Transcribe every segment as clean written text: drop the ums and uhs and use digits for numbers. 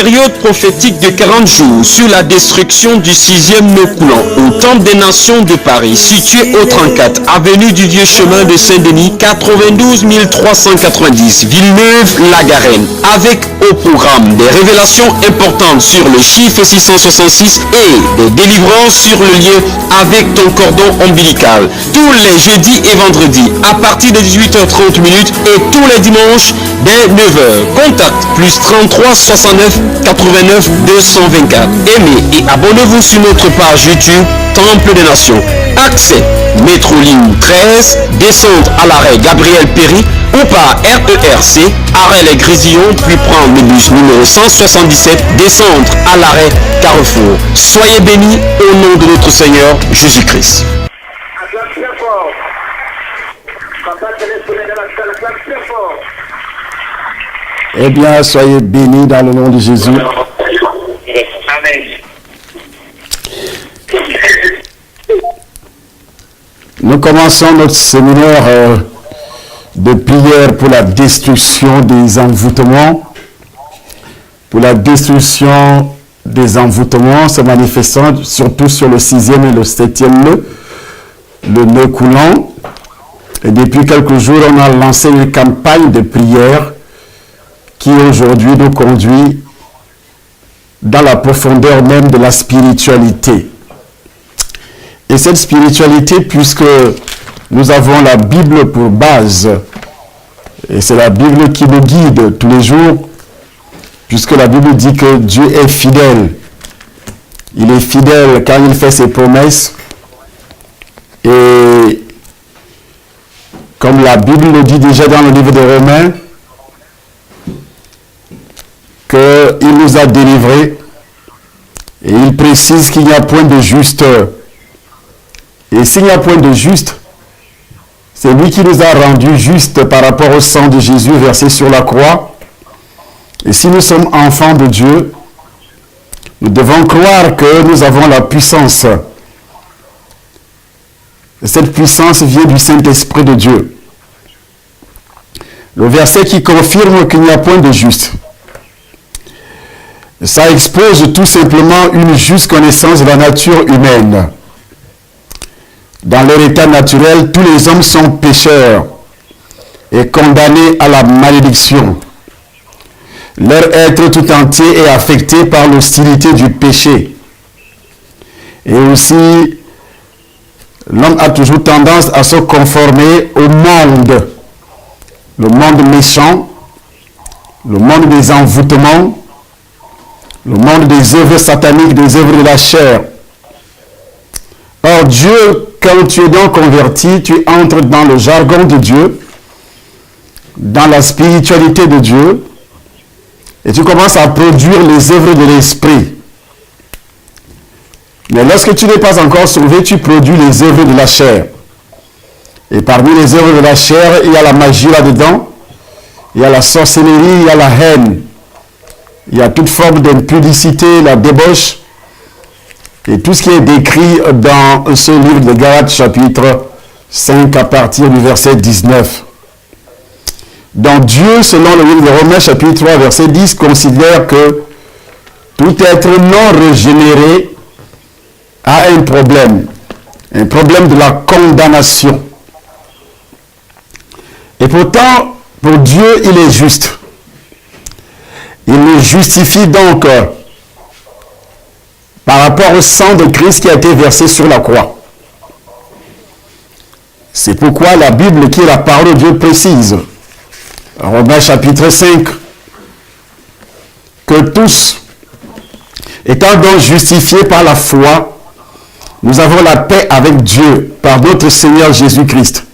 période prophétique de 40 jours sur la destruction du 6e nœud coulant au Temple des Nations de Paris, situé au 34 avenue du Vieux Chemin de Saint-Denis, 92 390 Villeneuve-la-Garenne, avec au programme des révélations importantes sur le chiffre 666 et des délivrances sur le lien avec ton cordon ombilical. Tous les jeudis et vendredis à partir de 18h30 et tous les dimanches dès 9h. Contact plus 33 69 89 224. Aimez et abonnez-vous sur notre page YouTube Temple des Nations. Accès Métro-Ligne 13, descente à l'arrêt Gabriel Péry ou par RERC, arrêt Les Grésillons, puis prendre le bus numéro 177, descendre à l'arrêt Carrefour. Soyez bénis au nom de notre Seigneur Jésus-Christ. Eh bien, soyez bénis dans le nom de Jésus. Amen. Nous commençons notre séminaire de prière pour la destruction des envoûtements. Pour la destruction des envoûtements se manifestant surtout sur le 6e et le 7e nœud, le nœud coulant. Et depuis quelques jours, on a lancé une campagne de prière qui aujourd'hui nous conduit dans la profondeur même de la spiritualité. Et cette spiritualité, puisque nous avons la Bible pour base, et c'est la Bible qui nous guide tous les jours, puisque la Bible dit que Dieu est fidèle. Il est fidèle quand il fait ses promesses. Et comme la Bible nous dit déjà dans le livre de Romains, qu'il nous a délivrés, et il précise qu'il n'y a point de juste. Et s'il n'y a point de juste, c'est lui qui nous a rendus justes par rapport au sang de Jésus versé sur la croix. Et si nous sommes enfants de Dieu, nous devons croire que nous avons la puissance. Et cette puissance vient du Saint-Esprit de Dieu. Le verset qui confirme qu'il n'y a point de juste. Ça expose tout simplement une juste connaissance de la nature humaine. Dans leur état naturel, tous les hommes sont pécheurs et condamnés à la malédiction. Leur être tout entier est affecté par l'hostilité du péché. Et aussi, l'homme a toujours tendance à se conformer au monde. Le monde méchant, le monde des envoûtements, le monde des œuvres sataniques, des œuvres de la chair. Or, Dieu, quand tu es donc converti, tu entres dans le jargon de Dieu, dans la spiritualité de Dieu, et tu commences à produire les œuvres de l'esprit. Mais lorsque tu n'es pas encore sauvé, tu produis les œuvres de la chair. Et parmi les œuvres de la chair, il y a la magie là-dedans, il y a la sorcellerie, il y a la haine, il y a toute forme d'impudicité, la débauche, et tout ce qui est décrit dans ce livre de Galates chapitre 5 à partir du verset 19. Donc Dieu, selon le livre de Romains chapitre 3 verset 10, considère que tout être non régénéré a un problème de la condamnation. Et pourtant, pour Dieu, il est juste. Il nous justifie donc par rapport au sang de Christ qui a été versé sur la croix. C'est pourquoi la Bible, qui est la parole de Dieu, précise, Romains chapitre 5, que tous, étant donc justifiés par la foi, nous avons la paix avec Dieu par notre Seigneur Jésus-Christ,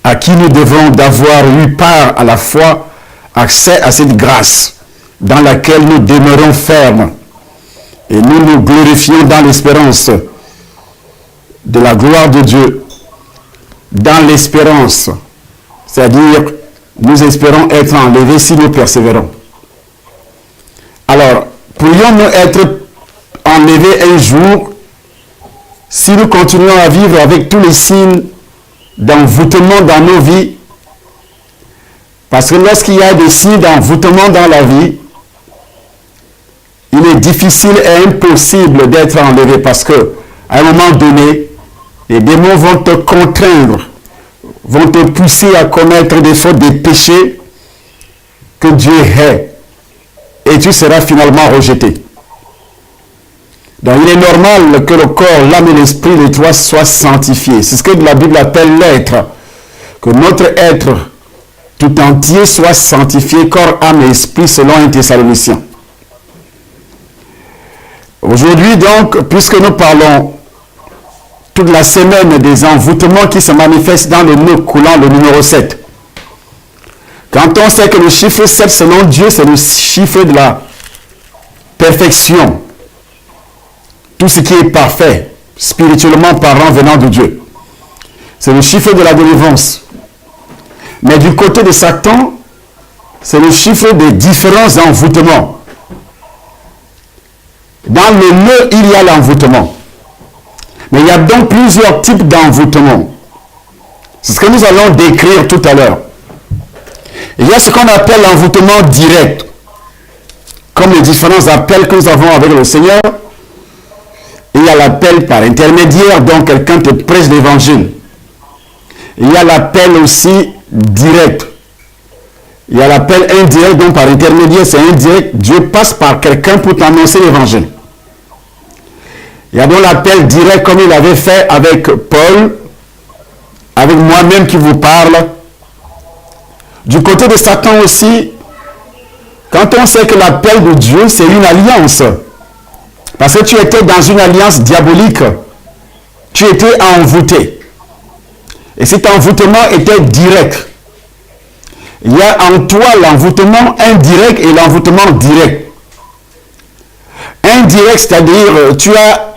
à qui nous devons d'avoir eu part à la foi, accès à cette grâce dans laquelle nous demeurons fermes. Et nous nous glorifions dans l'espérance de la gloire de Dieu. Dans l'espérance, c'est-à-dire nous espérons être enlevés si nous persévérons. Alors, pourrions-nous être enlevés un jour si nous continuons à vivre avec tous les signes d'envoûtement dans nos vies? Parce que lorsqu'il y a des signes d'envoûtement dans la vie, il est difficile et impossible d'être enlevé parce que, à un moment donné, les démons vont te contraindre, vont te pousser à commettre des fautes, des péchés que Dieu hait. Et tu seras finalement rejeté. Donc il est normal que le corps, l'âme et l'esprit, les trois soient sanctifiés. C'est ce que la Bible appelle l'être. Que notre être tout entier soit sanctifié, corps, âme et esprit, selon 1 Thessaloniciens. Aujourd'hui donc, puisque nous parlons toute la semaine des envoûtements qui se manifestent dans le nœud coulant, le numéro 7. Quand on sait que le chiffre 7 selon Dieu, c'est le chiffre de la perfection. Tout ce qui est parfait, spirituellement parlant, venant de Dieu. C'est le chiffre de la délivrance. Mais du côté de Satan, c'est le chiffre des différents envoûtements. Dans le nœud, il y a l'envoûtement. Mais il y a donc plusieurs types d'envoûtement. C'est ce que nous allons décrire tout à l'heure. Il y a ce qu'on appelle l'envoûtement direct. Comme les différents appels que nous avons avec le Seigneur. Il y a l'appel par intermédiaire, donc quelqu'un te prêche l'évangile. Il y a l'appel aussi direct. Il y a l'appel indirect, donc par intermédiaire, c'est indirect. Dieu passe par quelqu'un pour t'annoncer l'évangile. Il y a donc l'appel direct comme il avait fait avec Paul, avec moi-même qui vous parle. Du côté de Satan aussi, quand on sait que l'appel de Dieu, c'est une alliance. Parce que tu étais dans une alliance diabolique. Tu étais envoûté. Et cet envoûtement était direct. Il y a en toi l'envoûtement indirect et l'envoûtement direct. Indirect, c'est-à-dire tu as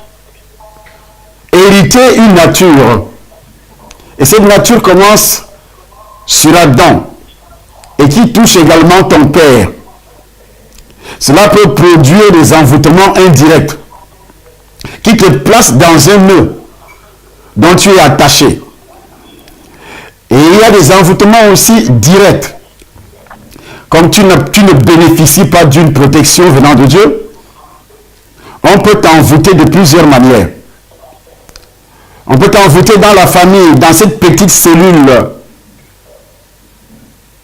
hérité une nature. Et cette nature commence sur Adam et qui touche également ton père. Cela peut produire des envoûtements indirects qui te placent dans un nœud dont tu es attaché. Et il y a des envoûtements aussi directs. Comme tu ne bénéficies pas d'une protection venant de Dieu, on peut t'envoûter de plusieurs manières. On peut t'envoûter dans la famille, dans cette petite cellule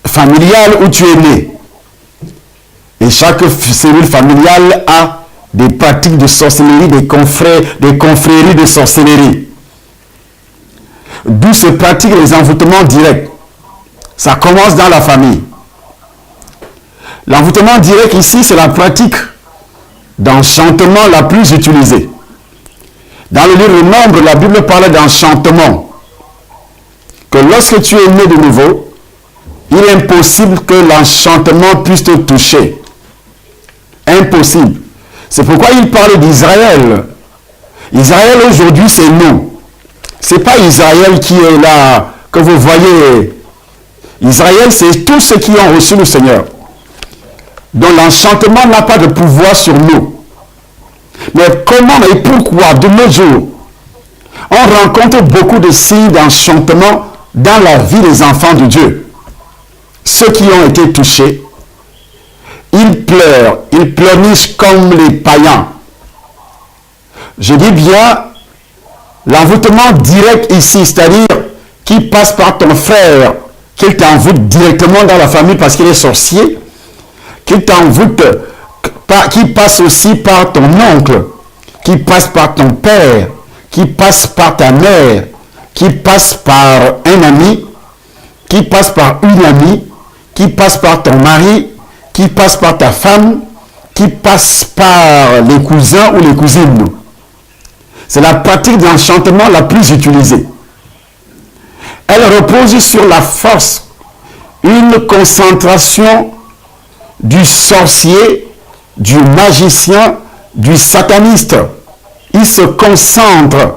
familiale où tu es né. Et chaque cellule familiale a des pratiques de sorcellerie, des confréries de sorcellerie. D'où se pratiquent les envoûtements directs. Ça commence dans la famille. L'envoûtement direct ici, c'est la pratique d'enchantement la plus utilisée. Dans le livre Nombre, la Bible parle d'enchantement. Que lorsque tu es né de nouveau, il est impossible que l'enchantement puisse te toucher. Impossible. C'est pourquoi il parle d'Israël. Israël aujourd'hui, c'est nous. Ce n'est pas Israël qui est là, que vous voyez. Israël, c'est tous ceux qui ont reçu le Seigneur. Donc l'enchantement n'a pas de pouvoir sur nous. Mais comment et pourquoi de nos jours, on rencontre beaucoup de signes d'enchantement dans la vie des enfants de Dieu. Ceux qui ont été touchés, ils pleurent, ils pleurnichent comme les païens. Je dis bien l'envoûtement direct ici, c'est-à-dire qui passe par ton frère, qu'il t'envoûte directement dans la famille parce qu'il est sorcier, qui t'envoûte, qui passe aussi par ton oncle, qui passe par ton père, qui passe par ta mère, qui passe par un ami, qui passe par une amie, qui passe par ton mari, qui passe par ta femme, qui passe par les cousins ou les cousines. C'est la pratique d'enchantement la plus utilisée. Elle repose sur la force, une concentration du sorcier, du magicien, du sataniste. Il se concentre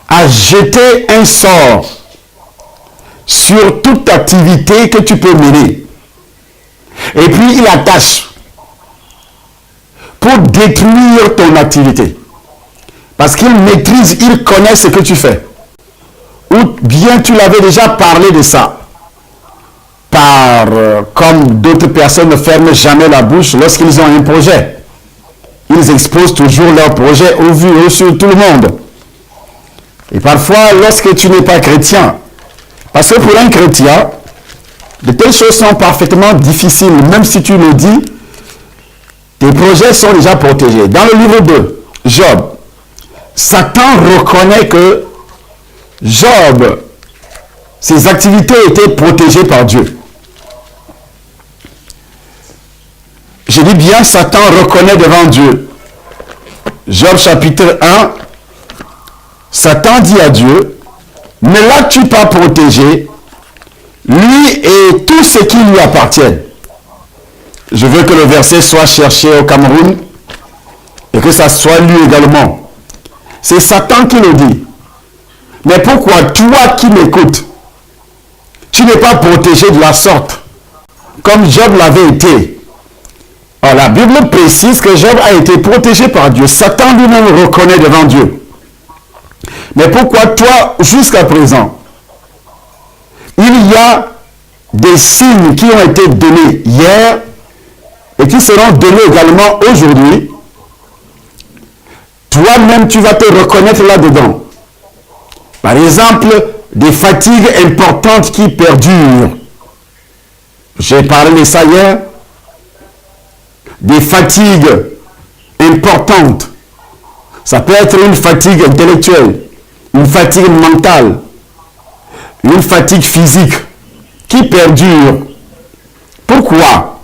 à jeter un sort sur toute activité que tu peux mener. Et puis il attache pour détruire ton activité. Parce qu'il maîtrise, il connaît ce que tu fais. Ou bien tu l'avais déjà parlé de ça. Comme d'autres personnes ne ferment jamais la bouche lorsqu'ils ont un projet. ils exposent toujours leurs projets au vu sur tout le monde. Et parfois, lorsque tu n'es pas chrétien, parce que pour un chrétien, de telles choses sont parfaitement difficiles, même si tu le dis, tes projets sont déjà protégés. Dans le livre de Job, Satan reconnaît que Job, ses activités étaient protégées par Dieu. Je dis bien, Satan reconnaît devant Dieu. Job chapitre 1, Satan dit à Dieu, ne l'as-tu pas protégé, lui et tout ce qui lui appartient? Je veux que le verset soit cherché au Cameroun et que ça soit lu également. C'est Satan qui le dit. Mais pourquoi toi qui m'écoutes, tu n'es pas protégé de la sorte, comme Job l'avait été? Alors, la Bible précise que Job a été protégé par Dieu. Satan lui-même reconnaît devant Dieu. Mais pourquoi toi, jusqu'à présent, il y a des signes qui ont été donnés hier et qui seront donnés également aujourd'hui. Toi-même, tu vas te reconnaître là-dedans. Par exemple, des fatigues importantes qui perdurent. J'ai parlé de ça hier. Des fatigues importantes. Ça peut être une fatigue intellectuelle, une fatigue mentale, une fatigue physique qui perdure. Pourquoi?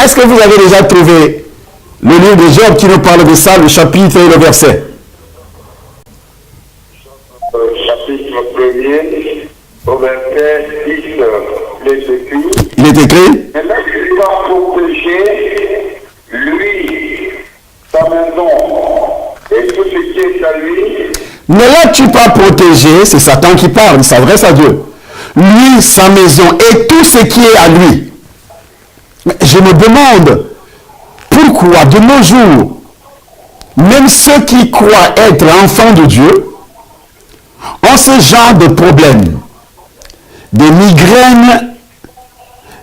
Est-ce que vous avez déjà trouvé le livre de Job qui nous parle de ça, le chapitre et le verset? Chapitre 1er, au verset 10, Il est écrit. mais là, il va protéger lui, sa maison, et tout ce qui est à lui. Ne l'as-tu pas protégé? C'est Satan qui parle, il s'adresse à Dieu. Lui, sa maison et tout ce qui est à lui. Mais je me demande pourquoi de nos jours, même ceux qui croient être enfants de Dieu ont ce genre de problèmes. Des migraines,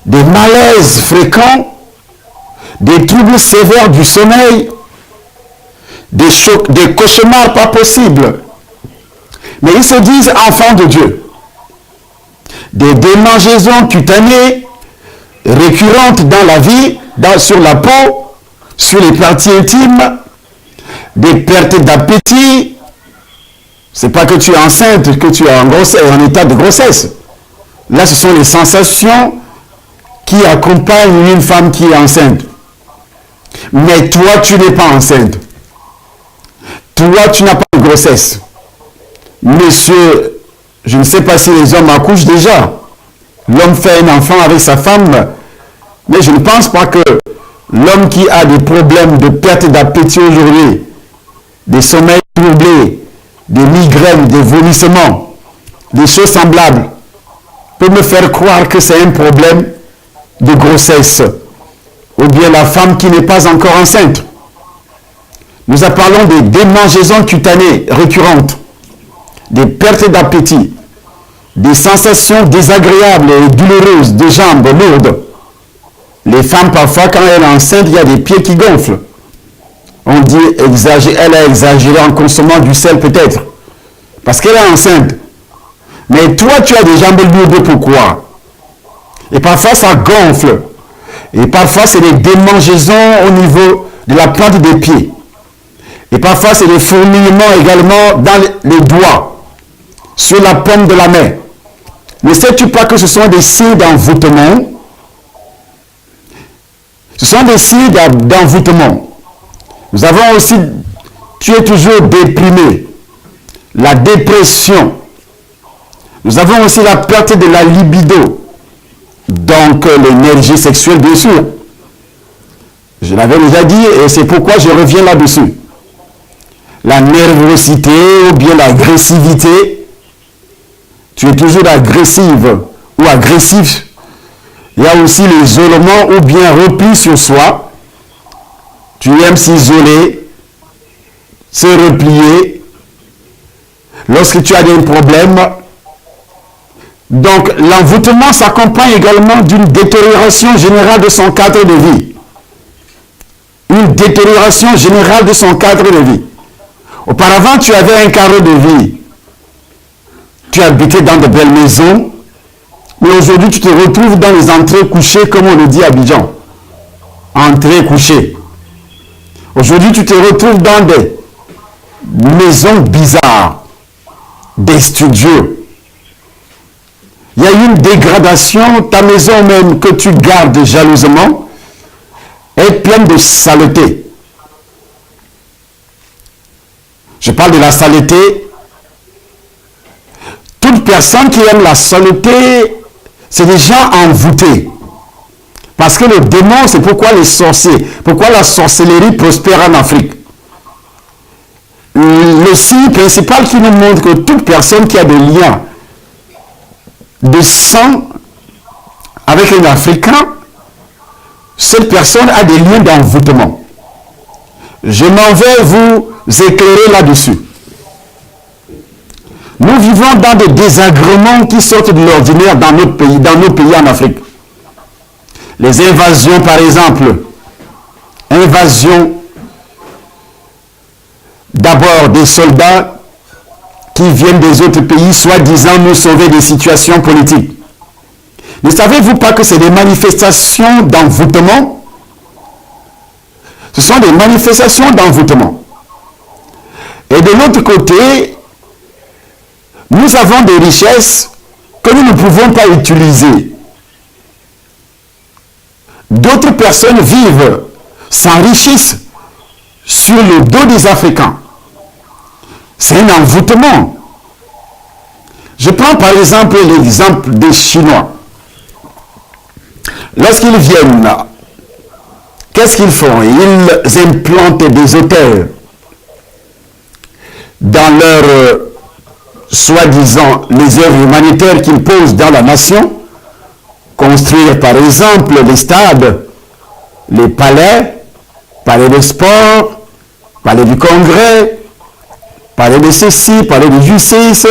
des malaises fréquents, des troubles sévères du sommeil, des cauchemars pas possibles. Mais ils se disent enfants de Dieu. Des démangeaisons cutanées récurrentes dans la vie, sur la peau, sur les parties intimes, des pertes d'appétit. C'est pas que tu es enceinte, que tu es en état de grossesse. Là, ce sont les sensations qui accompagnent une femme qui est enceinte. Mais toi, tu n'es pas enceinte. Toi, tu n'as pas de grossesse. Monsieur, je ne sais pas si les hommes accouchent déjà. L'homme fait un enfant avec sa femme, mais je ne pense pas que l'homme qui a des problèmes de perte d'appétit aujourd'hui, des sommeils troublés, des migraines, des vomissements, des choses semblables, peut me faire croire que c'est un problème de grossesse, ou bien la femme qui n'est pas encore enceinte. Nous parlons des démangeaisons cutanées récurrentes, des pertes d'appétit, des sensations désagréables et douloureuses de jambes lourdes. Les femmes, parfois, quand elles sont enceintes, il y a des pieds qui gonflent. On dit, elle a exagéré en consommant du sel peut-être, parce qu'elle est enceinte. Mais toi, tu as des jambes lourdes, pourquoi? Et parfois, ça gonfle. Et parfois, c'est des démangeaisons au niveau de la plante des pieds. Et parfois, c'est des fourmillements également dans les doigts, sur la paume de la main. Ne sais-tu pas que ce sont des signes d'envoûtement? Ce sont des signes d'envoûtement. Nous avons aussi, tu es toujours déprimé, la dépression. Nous avons aussi la perte de la libido, donc l'énergie sexuelle bien sûr. Je l'avais déjà dit et c'est pourquoi je reviens là-dessus. La nervosité ou bien l'agressivité. Tu es toujours agressive ou agressif. Il y a aussi l'isolement ou bien repli sur soi. Tu aimes s'isoler, se replier. Lorsque tu as des problèmes, donc l'envoûtement s'accompagne également d'une détérioration générale de son cadre de vie. une détérioration générale de son cadre de vie. Auparavant, tu avais un cadre de vie. Tu habitais dans de belles maisons, mais aujourd'hui, tu te retrouves dans les entrées couchées, comme on le dit à Abidjan. Entrées couchées. Aujourd'hui, tu te retrouves dans des maisons bizarres, des studios. Il y a une dégradation, ta maison même que tu gardes jalousement est pleine de saleté. Je parle de la saleté. Toute personne qui aime la saleté, c'est des gens envoûtés. Parce que le démon, c'est pourquoi les sorciers, pourquoi la sorcellerie prospère en Afrique. Le signe principal qui nous montre que toute personne qui a des liens de sang avec un Africain, cette personne a des liens d'envoûtement. Je m'en vais vous éclairer là-dessus. Nous vivons dans des désagréments qui sortent de l'ordinaire dans nos pays en Afrique. Les invasions, par exemple. Invasion d'abord des soldats qui viennent des autres pays, soi-disant nous sauver des situations politiques. Ne savez-vous pas que c'est des manifestations d'envoûtement? Ce sont des manifestations d'envoûtement. Et de l'autre côté, nous avons des richesses que nous ne pouvons pas utiliser. D'autres personnes vivent, s'enrichissent sur le dos des Africains. C'est un envoûtement. Je prends par exemple l'exemple des Chinois. Lorsqu'ils viennent, qu'est-ce qu'ils font? Ils implantent des hôtels dans leur soi-disant les œuvres humanitaires qu'ils posent dans la nation. Construire par exemple les stades, les palais de sport, palais du congrès, palais de ceci, palais de justice,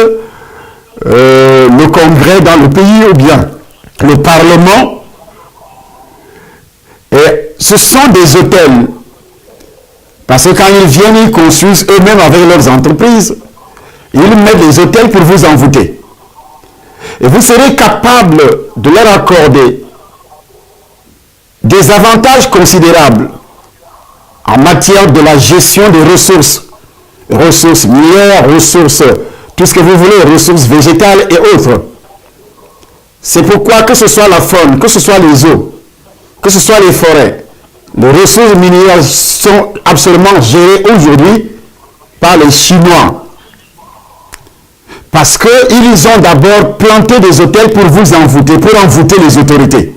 le congrès dans le pays ou bien le parlement. Et ce sont des hôtels. Parce que quand ils viennent, ils construisent eux-mêmes avec leurs entreprises. Ils mettent des hôtels pour vous envoûter. Et vous serez capable de leur accorder des avantages considérables en matière de la gestion des ressources. Ressources minières, ressources, tout ce que vous voulez, ressources végétales et autres. C'est pourquoi que ce soit la faune, que ce soit les eaux, que ce soit les forêts, les ressources minières sont absolument gérées aujourd'hui par les Chinois. Parce qu'ils ont d'abord planté des hôtels pour vous envoûter, pour envoûter les autorités.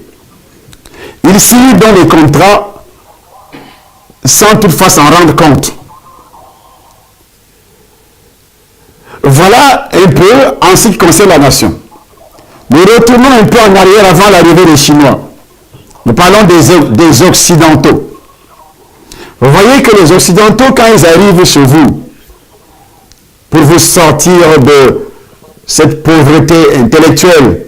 Ils signent dans les contrats sans toutefois s'en rendre compte. Voilà un peu en ce qui concerne la nation. Nous retournons un peu en arrière avant l'arrivée des Chinois. Nous parlons des Occidentaux. Vous voyez que les Occidentaux, quand ils arrivent chez vous, pour vous sortir de cette pauvreté intellectuelle,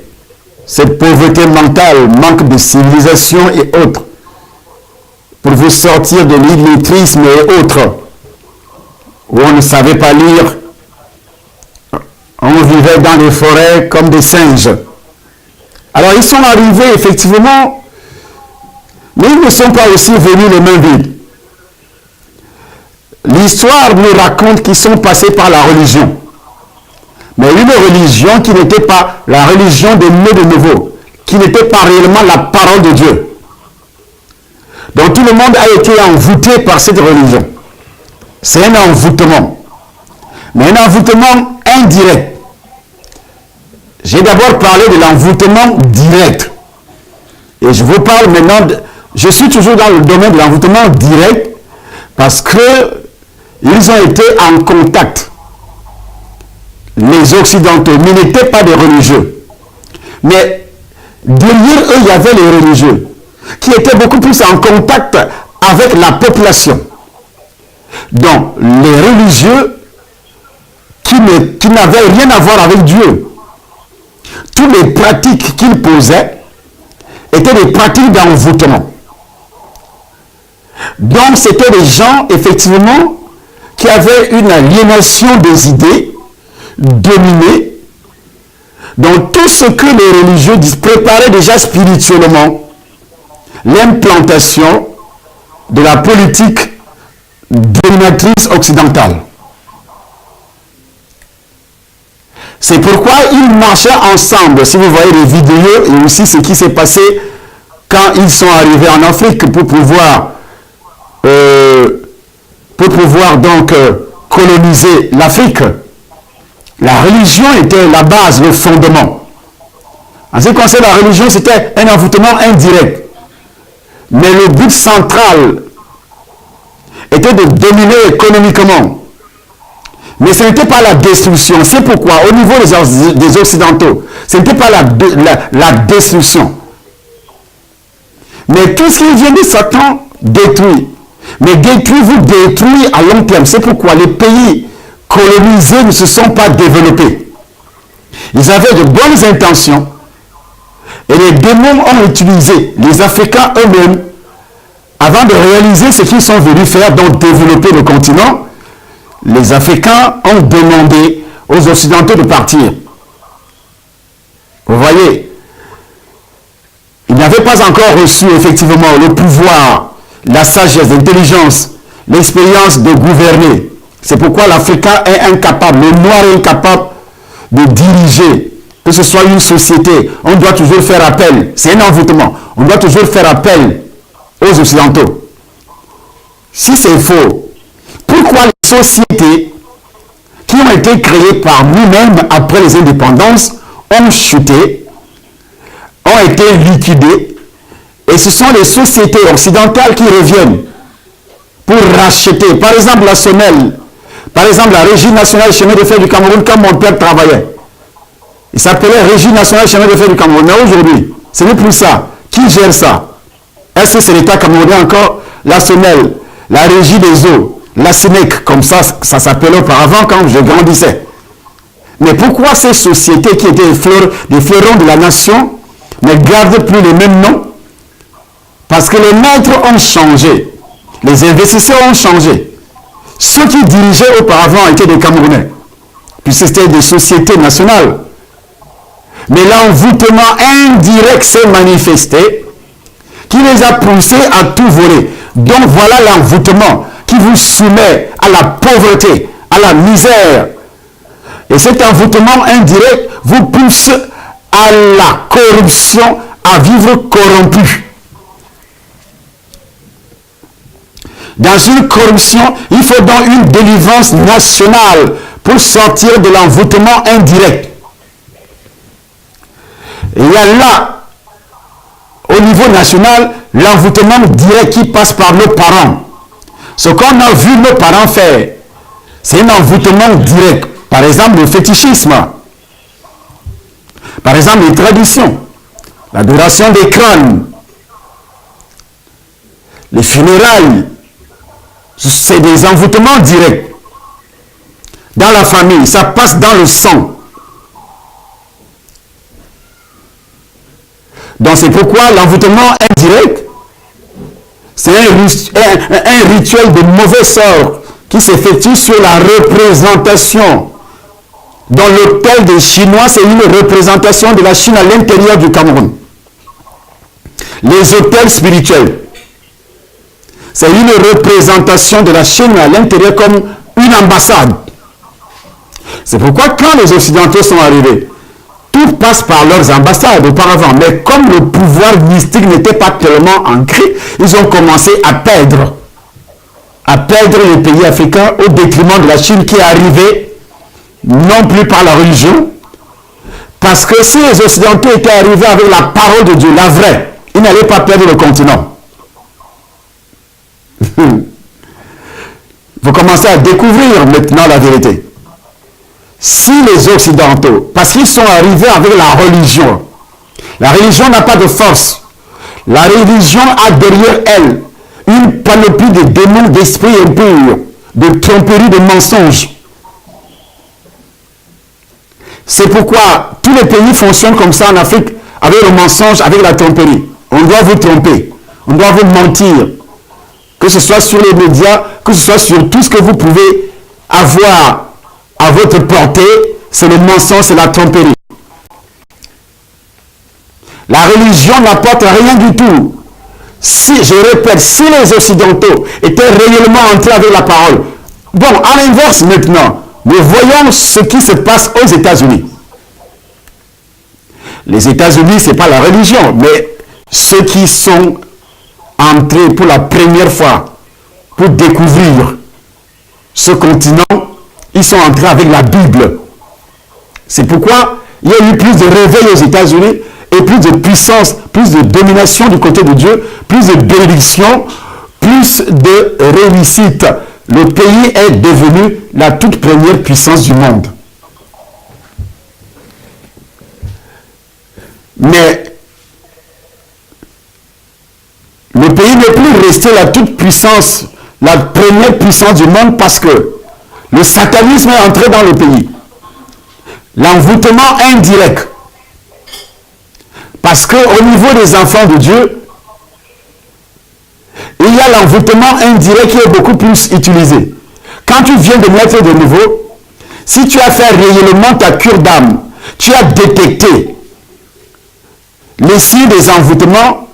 cette pauvreté mentale, manque de civilisation et autres, pour vous sortir de l'illettrisme et autres, où on ne savait pas lire, on vivait dans les forêts comme des singes. Alors ils sont arrivés effectivement, mais ils ne sont pas aussi venus les mains vides. L'histoire nous raconte qu'ils sont passés par la religion. Mais une religion qui n'était pas la religion des nés de nouveau, qui n'était pas réellement la parole de Dieu. Donc tout le monde a été envoûté par cette religion. C'est un envoûtement. Mais un envoûtement indirect. J'ai d'abord parlé de l'envoûtement direct. Et je vous parle maintenant, je suis toujours dans le domaine de l'envoûtement direct parce que ils ont été en contact. Les Occidentaux, mais n'étaient pas des religieux. Mais derrière eux, il y avait les religieux qui étaient beaucoup plus en contact avec la population. Donc, les religieux qui n'avaient rien à voir avec Dieu, toutes les pratiques qu'ils posaient étaient des pratiques d'envoûtement. Donc c'était des gens, effectivement, qui avaient une aliénation des idées, dominée, dans tout ce que les religieux préparaient déjà spirituellement, l'implantation de la politique dominatrice occidentale. C'est pourquoi ils marchaient ensemble. Si vous voyez les vidéos et aussi ce qui s'est passé quand ils sont arrivés en Afrique pour pouvoir donc coloniser l'Afrique, la religion était la base, le fondement. En ce qui concerne la religion, c'était un envoûtement indirect. Mais le but central était de dominer économiquement. Mais ce n'était pas la destruction. C'est pourquoi, au niveau des Occidentaux, ce n'était pas la destruction. Mais tout ce qui vient de Satan détruit. Mais vous détruit à long terme. C'est pourquoi les pays colonisés ne se sont pas développés. Ils avaient de bonnes intentions. Et les démons ont utilisé les Africains eux-mêmes avant de réaliser ce qu'ils sont venus faire, donc développer le continent. Les Africains ont demandé aux Occidentaux de partir. Vous voyez, ils n'avaient pas encore reçu effectivement le pouvoir, la sagesse, l'intelligence, l'expérience de gouverner. C'est pourquoi l'Africain est incapable, le Noir est incapable de diriger, que ce soit une société. On doit toujours faire appel, c'est un envoûtement, on doit toujours faire appel aux Occidentaux. Si c'est faux, pourquoi les sociétés qui ont été créées par nous-mêmes après les indépendances ont chuté, ont été liquidées, et ce sont les sociétés occidentales qui reviennent pour racheter, par exemple la SONEL, par exemple la Régie nationale chemin de fer du Cameroun, quand mon père travaillait. Il s'appelait Régie nationale chemin de fer du Cameroun. Mais aujourd'hui, ce n'est plus ça. Qui gère ça? Est-ce que c'est l'État camerounais encore? La SONEL, la Régie des eaux, la SINEC, comme ça s'appelait auparavant quand je grandissais. Mais pourquoi ces sociétés qui étaient des fleurons de la nation ne gardent plus les mêmes noms? Parce que les maîtres ont changé. Les investisseurs ont changé. Ceux qui dirigeaient auparavant étaient des Camerounais, puisque c'était des sociétés nationales. Mais l'envoûtement indirect s'est manifesté, qui les a poussés à tout voler. Donc voilà l'envoûtement qui vous soumet à la pauvreté, à la misère. Et cet envoûtement indirect vous pousse à la corruption, à vivre corrompu. Dans une corruption, il faut donc une délivrance nationale pour sortir de l'envoûtement indirect. Et il y a là, au niveau national, l'envoûtement direct qui passe par nos parents. Ce qu'on a vu nos parents faire, c'est un envoûtement direct. Par exemple, le fétichisme. Par exemple, les traditions. L'adoration des crânes. Les funérailles. C'est des envoûtements directs. Dans la famille, ça passe dans le sang. Donc c'est pourquoi l'envoûtement indirect, c'est un rituel de mauvais sort qui s'effectue sur la représentation. Dans l'hôtel des Chinois, c'est une représentation de la Chine à l'intérieur du Cameroun. Les hôtels spirituels, c'est une représentation de la Chine à l'intérieur comme une ambassade. C'est pourquoi quand les Occidentaux sont arrivés, tout passe par leurs ambassades auparavant. Mais comme le pouvoir mystique n'était pas tellement ancré, ils ont commencé à perdre les pays africains au détriment de la Chine qui est arrivée non plus par la religion. Parce que si les Occidentaux étaient arrivés avec la parole de Dieu, la vraie, ils n'allaient pas perdre le continent. Vous commencez à découvrir maintenant la vérité. Si les Occidentaux, parce qu'ils sont arrivés avec la religion n'a pas de force. La religion a derrière elle une panoplie de démons, d'esprits impurs, de tromperies, de mensonges. C'est pourquoi tous les pays fonctionnent comme ça en Afrique, avec le mensonge, avec la tromperie. On doit vous tromper, on doit vous mentir. que ce soit sur les médias, que ce soit sur tout ce que vous pouvez avoir à votre portée, c'est le mensonge, c'est la tromperie. La religion n'apporte rien du tout. Si, je répète, si les Occidentaux étaient réellement entrés avec la parole. Bon, à l'inverse maintenant, nous voyons ce qui se passe aux États-Unis. Les États-Unis, ce n'est pas la religion, mais ceux qui sont entrés pour la première fois pour découvrir ce continent, ils sont entrés avec la Bible. C'est pourquoi il y a eu plus de réveil aux États-Unis et plus de puissance, plus de domination du côté de Dieu, plus de bénédiction, plus de réussite. Le pays est devenu la toute première puissance du monde. Mais le pays n'est plus resté la toute puissance, la première puissance du monde parce que le satanisme est entré dans le pays. L'envoûtement indirect. Parce qu'au niveau des enfants de Dieu, il y a l'envoûtement indirect qui est beaucoup plus utilisé. Quand tu viens de naître de nouveau, si tu as fait réellement ta cure d'âme, tu as détecté les signes des envoûtements,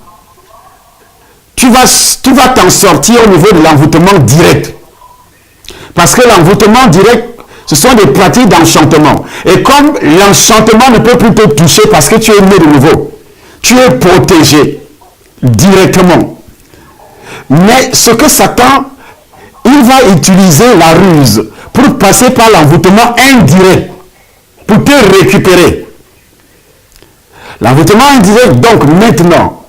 tu vas t'en sortir au niveau de l'envoûtement direct. Parce que l'envoûtement direct, ce sont des pratiques d'enchantement. Et comme l'enchantement ne peut plus te toucher parce que tu es né de nouveau, tu es protégé directement. Mais ce que Satan, il va utiliser la ruse pour passer par l'envoûtement indirect, pour te récupérer. L'envoûtement indirect, donc maintenant,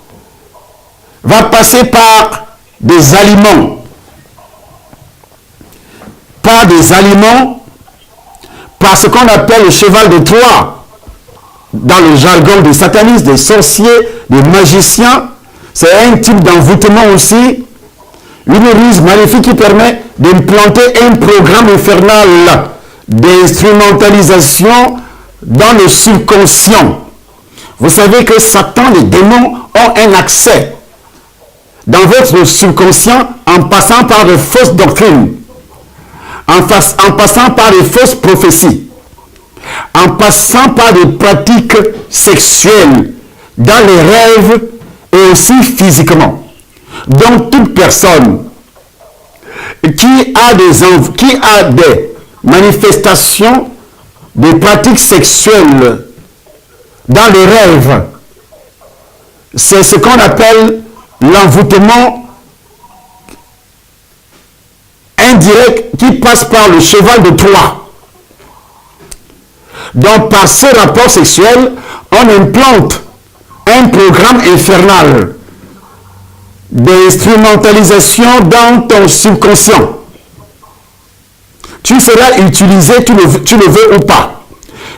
va passer par des aliments. Par des aliments, par ce qu'on appelle le cheval de Troie, dans le jargon des satanistes, des sorciers, des magiciens. C'est un type d'envoûtement aussi, une ruse maléfique qui permet d'implanter un programme infernal d'instrumentalisation dans le subconscient. Vous savez que Satan, les démons, ont un accès dans votre subconscient en passant par de fausses doctrines, en passant par des fausses prophéties, en passant par des pratiques sexuelles dans les rêves et aussi physiquement. Donc toute personne qui a des manifestations, des pratiques sexuelles dans les rêves, c'est ce qu'on appelle l'envoûtement indirect qui passe par le cheval de Troie. Donc par ce rapport sexuel, on implante un programme infernal d'instrumentalisation dans ton subconscient. Tu seras utilisé, tu le veux ou pas.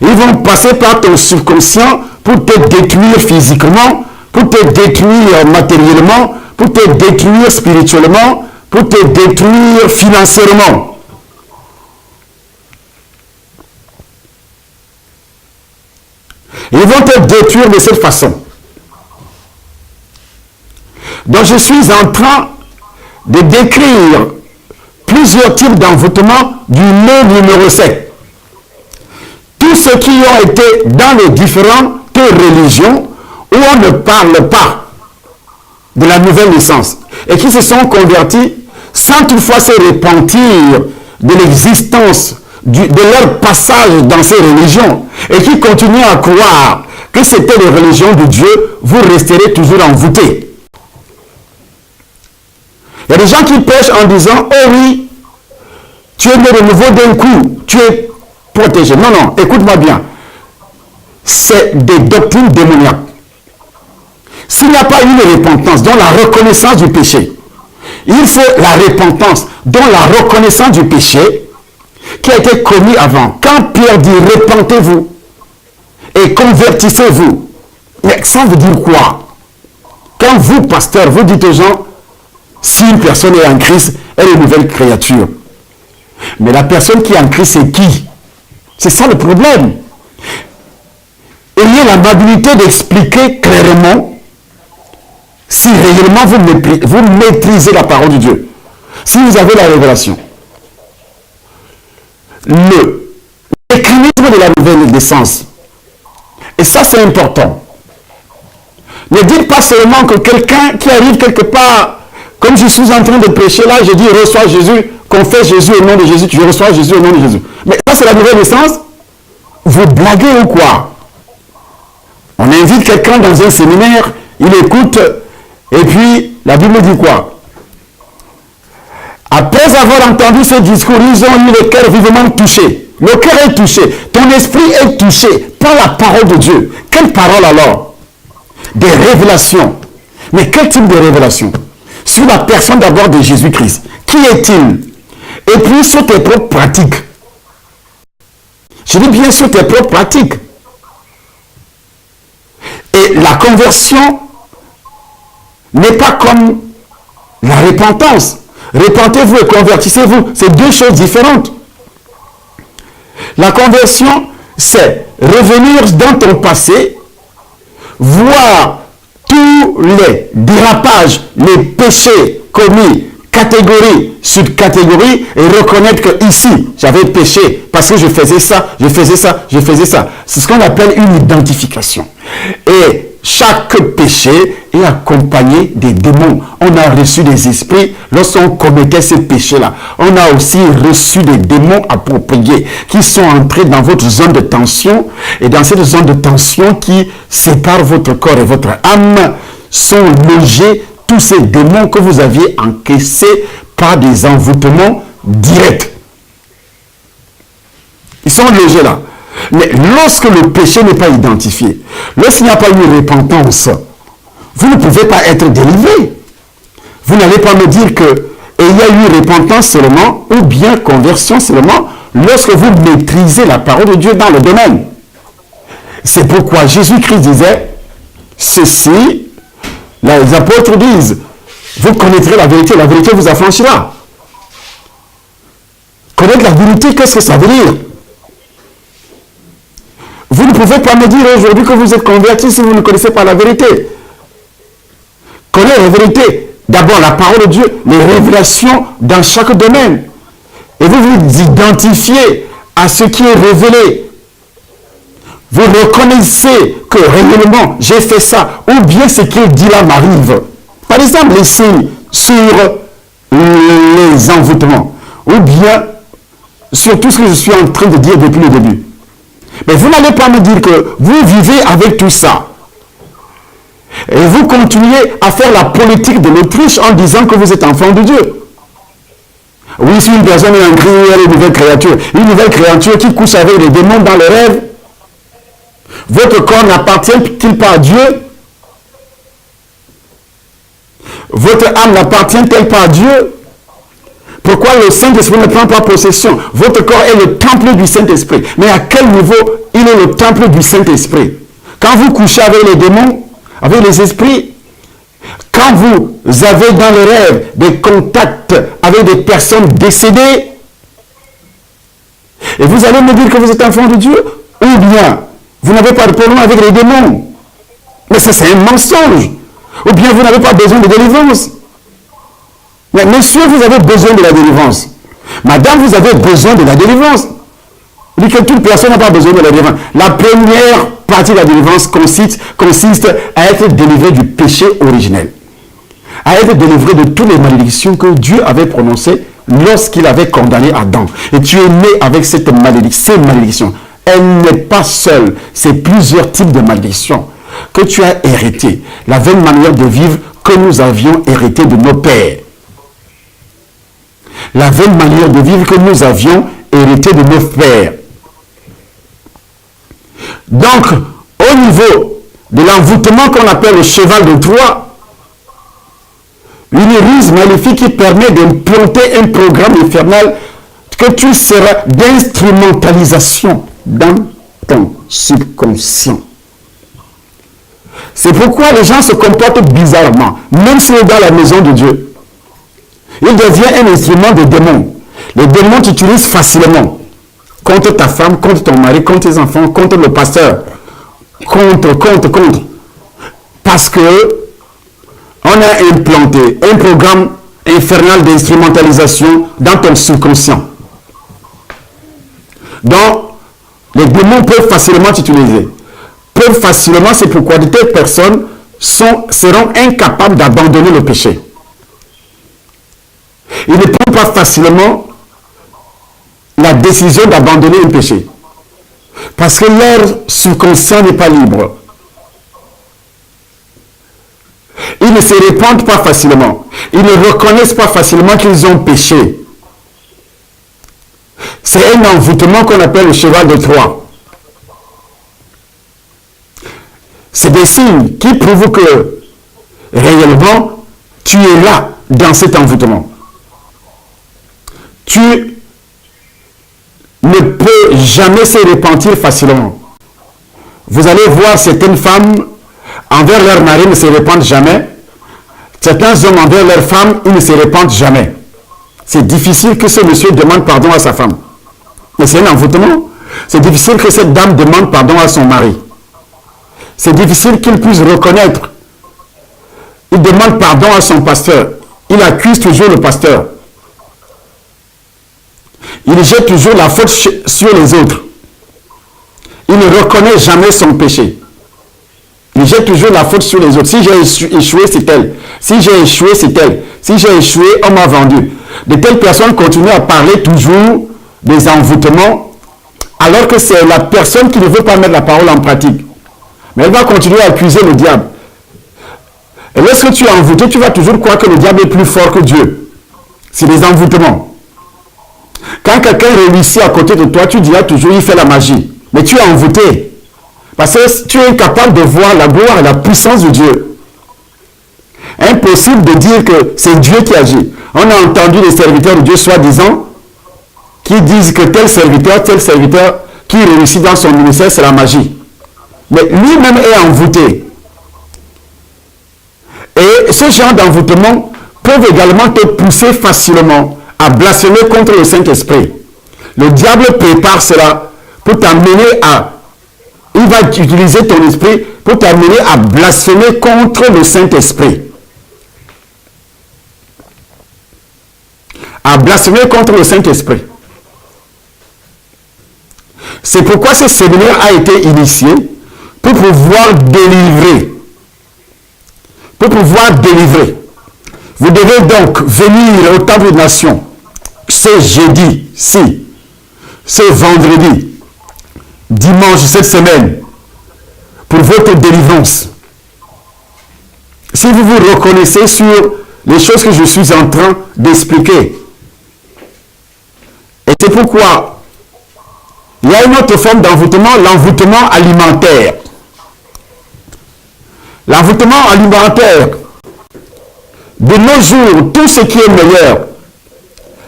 Ils vont passer par ton subconscient pour te détruire physiquement, pour te détruire matériellement, pour te détruire spirituellement, pour te détruire financièrement. Ils vont te détruire de cette façon. Donc je suis en train de décrire plusieurs types d'envoûtement du nœud numéro 7. Tous ceux qui ont été dans les différentes religions où on ne parle pas de la nouvelle naissance et qui se sont convertis sans toutefois se repentir de l'existence de leur passage dans ces religions et qui continuent à croire que c'était les religions de Dieu, vous resterez toujours envoûtés. Il y a des gens qui pêchent en disant, oh oui, tu es né de nouveau d'un coup, tu es protégé. Non, non, écoute-moi bien. C'est des doctrines démoniaques. S'il n'y a pas une repentance, dont la reconnaissance du péché, il faut la repentance, dont la reconnaissance du péché qui a été commis avant. Quand Pierre dit repentez-vous et convertissez-vous, mais ça veut dire quoi? Quand vous, pasteur, vous dites aux gens, si une personne est en Christ, elle est une nouvelle créature. Mais la personne qui est en Christ, c'est qui? C'est ça le problème. Ayez l'amabilité d'expliquer clairement si réellement vous maîtrisez la parole de Dieu. si vous avez la révélation, le mécanisme de la nouvelle naissance, et ça c'est important. Ne dites pas seulement que quelqu'un qui arrive quelque part, comme je suis en train de prêcher là, je dis reçois Jésus, confesse Jésus au nom de Jésus, tu reçois Jésus au nom de Jésus. Mais ça c'est la nouvelle naissance. Vous blaguez ou quoi? On invite quelqu'un dans un séminaire, il écoute, et puis la Bible dit quoi? Après avoir entendu ce discours, ils ont eu le cœur vivement touché. Le cœur est touché, ton esprit est touché par la parole de Dieu. Quelle parole alors? Des révélations. Mais quel type de révélation? Sur la personne d'abord de Jésus-Christ. Qui est-il? Et puis sur tes propres pratiques. Je dis bien sur tes propres pratiques. Et la conversion n'est pas comme la repentance. Repentez-vous et convertissez-vous. C'est deux choses différentes. La conversion, c'est revenir dans ton passé, voir tous les dérapages, les péchés commis, catégorie sur catégorie, et reconnaître que ici, j'avais péché parce que je faisais ça, je faisais ça, je faisais ça. C'est ce qu'on appelle une identification. Et chaque péché est accompagné des démons. On a reçu des esprits lorsqu'on commettait ces péchés-là. On a aussi reçu des démons appropriés qui sont entrés dans votre zone de tension. Et dans cette zone de tension qui sépare votre corps et votre âme, sont logés tous ces démons que vous aviez encaissés par des envoûtements directs. Ils sont logés là. Mais lorsque le péché n'est pas identifié, lorsqu'il n'y a pas eu repentance, vous ne pouvez pas être délivré. Vous n'allez pas me dire que il y a eu repentance seulement ou bien conversion seulement lorsque vous maîtrisez la parole de Dieu dans le domaine. C'est pourquoi Jésus-Christ disait ceci, les apôtres disent, vous connaîtrez la vérité vous affranchira. Connaître la vérité, qu'est-ce que ça veut dire? Vous ne pouvez pas me dire aujourd'hui que vous êtes converti si vous ne connaissez pas la vérité. Connaissez la vérité. D'abord, la parole de Dieu, les révélations dans chaque domaine. Et vous vous identifiez à ce qui est révélé. Vous reconnaissez que réellement, j'ai fait ça. Ou bien ce qu'il dit là m'arrive. Par exemple, les signes sur les envoûtements. Ou bien sur tout ce que je suis en train de dire depuis le début. Mais vous n'allez pas me dire que vous vivez avec tout ça. Et vous continuez à faire la politique de l'autruche en disant que vous êtes enfant de Dieu. Oui, si une personne est en Christ, elle est une nouvelle créature. Une nouvelle créature qui couche avec les démons dans les rêves. Votre corps n'appartient-il pas à Dieu? Votre âme n'appartient-elle pas à Dieu? Pourquoi le Saint-Esprit ne prend pas possession? Votre corps est le temple du Saint-Esprit. Mais à quel niveau il est le temple du Saint-Esprit? Quand vous couchez avec les démons, avec les esprits, quand vous avez dans le rêve des contacts avec des personnes décédées, et vous allez me dire que vous êtes enfant de Dieu, ou bien vous n'avez pas de problème avec les démons. Mais ça, c'est un mensonge. Ou bien vous n'avez pas besoin de délivrance. Mais monsieur, vous avez besoin de la délivrance. Madame, vous avez besoin de la délivrance. Il dit que toute personne n'a pas besoin de la délivrance. La première partie de la délivrance consiste à être délivré du péché originel. À être délivré de toutes les malédictions que Dieu avait prononcées lorsqu'il avait condamné Adam. Et tu es né avec cette malédiction. Elle n'est pas seule. C'est plusieurs types de malédictions que tu as héritées. La vaine manière de vivre que nous avions héritée de nos pères. La vaine manière de vivre que nous avions héritée de nos pères. Donc, au niveau de l'envoûtement qu'on appelle le cheval de Troie, une ruse maléfique qui permet d'implanter un programme infernal que tu seras d'instrumentalisation dans ton subconscient. C'est pourquoi les gens se comportent bizarrement, même s'ils sont dans la maison de Dieu. Il devient un instrument de démons. Les démons t'utilisent facilement. Contre ta femme, contre ton mari, contre tes enfants, contre le pasteur. Contre. Parce que on a implanté un programme infernal d'instrumentalisation dans ton subconscient. Donc, les démons peuvent facilement t'utiliser. Peuvent facilement, c'est pourquoi de telles personnes seront incapables d'abandonner le péché. Ils ne prennent pas facilement la décision d'abandonner le péché. Parce que leur subconscient n'est pas libre. Ils ne se répandent pas facilement. Ils ne reconnaissent pas facilement qu'ils ont péché. C'est un envoûtement qu'on appelle le cheval de Troie. C'est des signes qui prouvent que réellement tu es là dans cet envoûtement. Tu ne peux jamais se repentir facilement. Vous allez voir certaines femmes envers leur mari ne se répandent jamais. Certains hommes envers leurs femmes, ils ne se répandent jamais. C'est difficile que ce monsieur demande pardon à sa femme. Mais c'est un envoûtement. C'est difficile que cette dame demande pardon à son mari. C'est difficile qu'il puisse reconnaître. Il demande pardon à son pasteur. Il accuse toujours le pasteur. Il jette toujours la faute sur les autres. Il ne reconnaît jamais son péché. Il jette toujours la faute sur les autres. Si j'ai échoué, c'est elle. Si j'ai échoué, c'est elle. Si j'ai échoué, on m'a vendu. De telles personnes continuent à parler toujours des envoûtements, alors que c'est la personne qui ne veut pas mettre la parole en pratique. Mais elle va continuer à accuser le diable. Et lorsque tu es envoûté, tu vas toujours croire que le diable est plus fort que Dieu. C'est des envoûtements. Quand quelqu'un réussit à côté de toi, tu diras toujours, il fait la magie. Mais tu es envoûté. Parce que tu es incapable de voir la gloire et la puissance de Dieu. Impossible de dire que c'est Dieu qui agit. On a entendu les serviteurs de Dieu, soi-disant, qui disent que tel serviteur qui réussit dans son ministère, c'est la magie. Mais lui-même est envoûté. Et ce genre d'envoûtement peuvent également te pousser facilement à blasphémer contre le Saint-Esprit. Le diable prépare cela pour t'amener à... Il va utiliser ton esprit pour t'amener à blasphémer contre le Saint-Esprit. À blasphémer contre le Saint-Esprit. C'est pourquoi ce séminaire a été initié pour pouvoir délivrer. Pour pouvoir délivrer. Vous devez donc venir au Temple des Nations ce jeudi-ci, ce vendredi, dimanche cette semaine, pour votre délivrance. Si vous vous reconnaissez sur les choses que je suis en train d'expliquer, et c'est pourquoi il y a une autre forme d'envoûtement, l'envoûtement alimentaire. L'envoûtement alimentaire, de nos jours, tout ce qui est meilleur,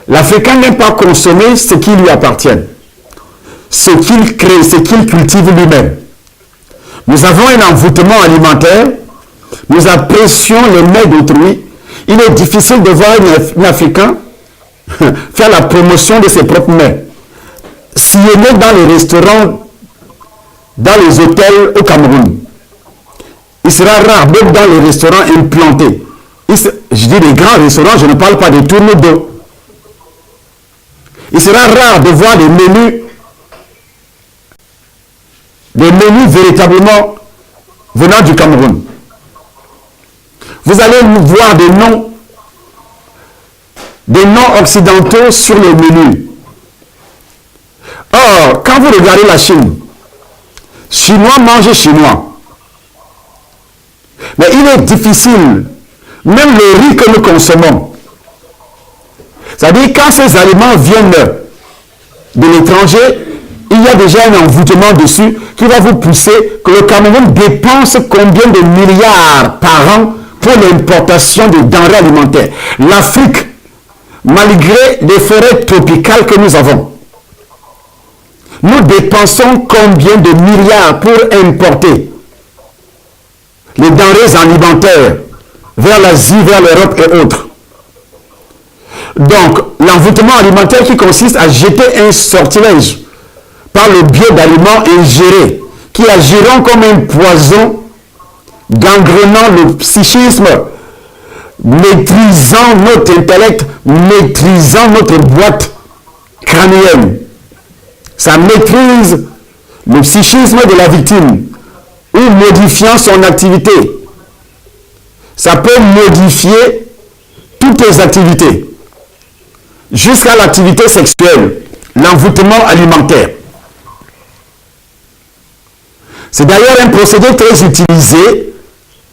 l'Africain n'aime pas consommer ce qui lui appartient, ce qu'il crée, ce qu'il cultive lui-même. Nous avons un envoûtement alimentaire, nous apprécions les mets d'autrui. Il est difficile de voir un Africain faire la promotion de ses propres mets. Sillonner dans les restaurants, dans les hôtels au Cameroun. Il sera rare, même dans les restaurants implantés. Je dis les grands restaurants, je ne parle pas des tournées d'eau. Il sera rare de voir des menus véritablement venant du Cameroun. Vous allez voir des noms occidentaux sur les menus. Or, quand vous regardez la Chine, Chinois mangent chinois. Mais il est difficile, même le riz que nous consommons, c'est-à-dire quand ces aliments viennent de l'étranger, il y a déjà un envoûtement dessus qui va vous pousser que le Cameroun dépense combien de milliards par an pour l'importation de denrées alimentaires. L'Afrique, malgré les forêts tropicales que nous avons, nous dépensons combien de milliards pour importer les denrées alimentaires vers l'Asie, vers l'Europe et autres. Donc, l'envoûtement alimentaire qui consiste à jeter un sortilège par le biais d'aliments ingérés qui agiront comme un poison gangrenant le psychisme, maîtrisant notre intellect, maîtrisant notre boîte crânienne. Ça maîtrise le psychisme de la victime ou modifiant son activité. Ça peut modifier toutes les activités jusqu'à l'activité sexuelle, l'envoûtement alimentaire. C'est d'ailleurs un procédé très utilisé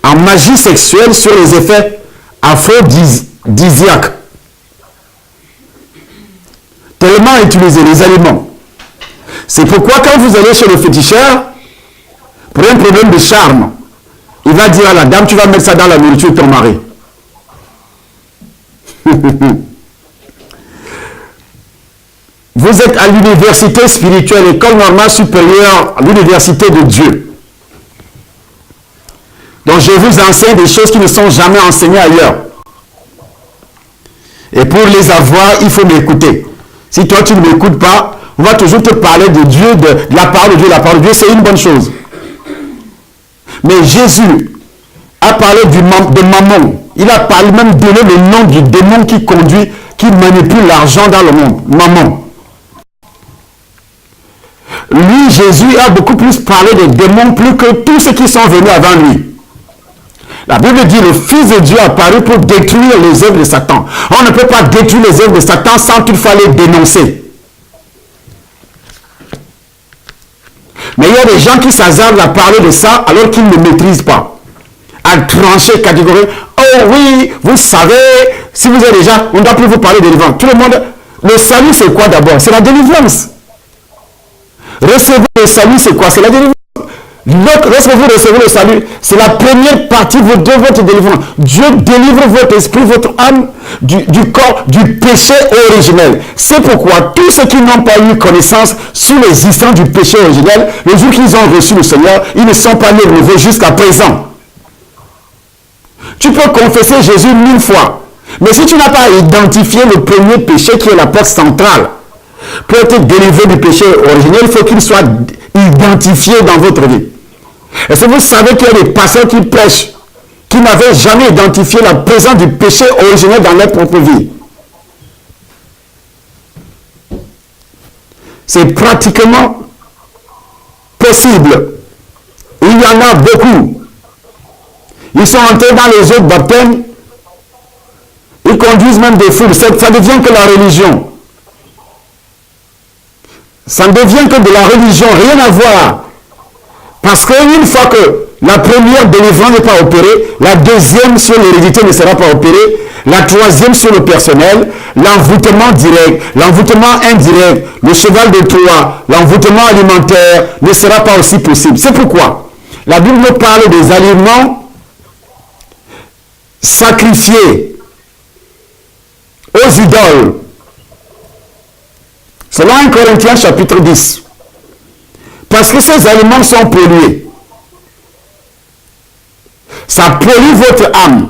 en magie sexuelle sur les effets aphrodisiaques. Tellement utilisé, les aliments. C'est pourquoi quand vous allez chez le féticheur, pour un problème de charme, il va dire à la dame, tu vas mettre ça dans la nourriture de ton mari. Vous êtes à l'université spirituelle, école normale supérieure, l'université de Dieu. Donc je vous enseigne des choses qui ne sont jamais enseignées ailleurs. Et pour les avoir, il faut m'écouter. Si toi tu ne m'écoutes pas, on va toujours te parler de Dieu, de la parole de Dieu. La parole de Dieu, c'est une bonne chose. Mais Jésus a parlé de Mammon. Il a parlé même donné le nom du démon qui conduit, qui manipule l'argent dans le monde. Mammon. Lui, Jésus, a beaucoup plus parlé des démons plus que tous ceux qui sont venus avant lui. La Bible dit, le Fils de Dieu a apparu pour détruire les œuvres de Satan. On ne peut pas détruire les œuvres de Satan sans toutefois les dénoncer. Mais il y a des gens qui s'hasardent à parler de ça alors qu'ils ne maîtrisent pas. À trancher catégoriquement. Oh oui, vous savez, si vous êtes déjà, on ne doit plus vous parler de délivrance. Tout le monde, le salut c'est quoi d'abord? C'est la délivrance. Recevoir le salut c'est quoi? C'est la délivrance. Lorsque vous recevez le salut, c'est la première partie de votre délivrance. Dieu délivre votre esprit, votre âme du corps, du péché originel. C'est pourquoi tous ceux qui n'ont pas eu connaissance sur l'existence du péché originel, le jour qu'ils ont reçu le Seigneur, ils ne sont pas nés de nouveau jusqu'à présent. Tu peux confesser Jésus 1000 fois, mais si tu n'as pas identifié le premier péché qui est la porte centrale, pour être délivré du péché originel, il faut qu'il soit identifié dans votre vie. Est-ce que vous savez qu'il y a des pasteurs qui prêchent, qui n'avaient jamais identifié la présence du péché originel dans leur propre vie? C'est pratiquement possible. Il y en a beaucoup. Ils sont entrés dans les autres baptêmes. Ils conduisent même des foules. Ça devient que la religion. Ça ne devient que de la religion, rien à voir. Parce qu'une fois que la première délivrance n'est pas opérée, la deuxième sur l'hérédité ne sera pas opérée, la troisième sur le personnel, l'envoûtement direct, l'envoûtement indirect, le cheval de Troie, l'envoûtement alimentaire ne sera pas aussi possible. C'est pourquoi la Bible nous parle des aliments sacrifiés aux idoles. Selon 1 Corinthiens chapitre 10. Parce que ces aliments sont pollués. Ça pollue votre âme.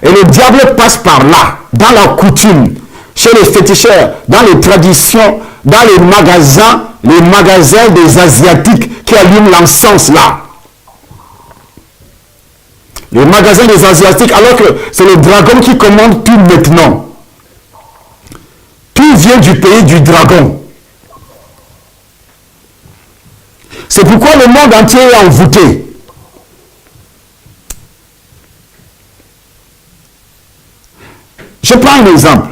Et le diable passe par là, dans la coutume, chez les féticheurs, dans les traditions, dans les magasins des Asiatiques qui allument l'encens là. Les magasins des Asiatiques, alors que c'est le dragon qui commande tout maintenant. Tout vient du pays du dragon. C'est pourquoi le monde entier est envoûté. Je prends un exemple.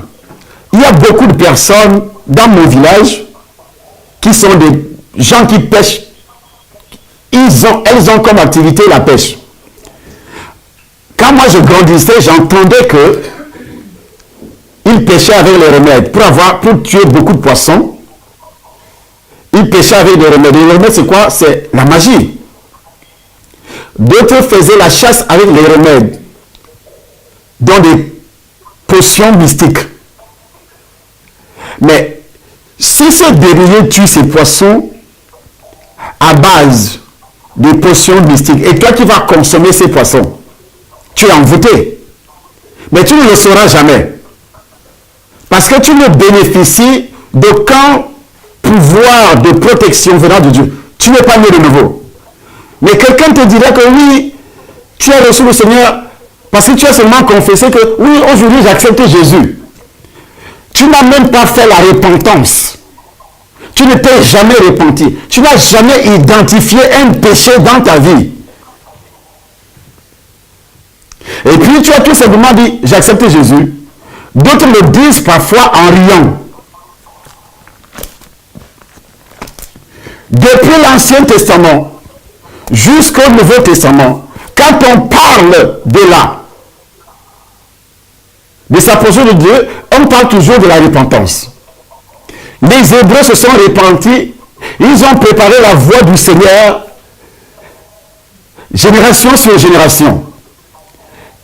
Il y a beaucoup de personnes dans mon village qui sont des gens qui pêchent. Elles ont comme activité la pêche. Quand moi je grandissais, j'entendais que ils pêchaient avec les remèdes pour tuer beaucoup de poissons. Ils pêchaient avec des remèdes. Les remèdes, c'est quoi? C'est la magie. D'autres faisaient la chasse avec les remèdes, dans des potions mystiques. Mais si ce berrier tue ces poissons à base des potions mystiques, et toi qui vas consommer ces poissons, tu es envoûté. Mais tu ne le sauras jamais. Parce que tu ne bénéficies d'aucun pouvoir de protection venant de Dieu. Tu n'es pas né de nouveau. Mais quelqu'un te dira que oui, tu as reçu le Seigneur, Parce que tu as seulement confessé que oui, aujourd'hui j'accepte Jésus. Tu n'as même pas fait la repentance. Tu ne t'es jamais repenti. Tu n'as jamais identifié un péché dans ta vie. Et puis tu as tout simplement dit, j'accepte Jésus. D'autres le disent parfois en riant. Depuis l'Ancien Testament jusqu'au Nouveau Testament, quand on parle de s'approcher de Dieu, on parle toujours de la repentance. Les Hébreux se sont repentis, ils ont préparé la voie du Seigneur, génération sur génération.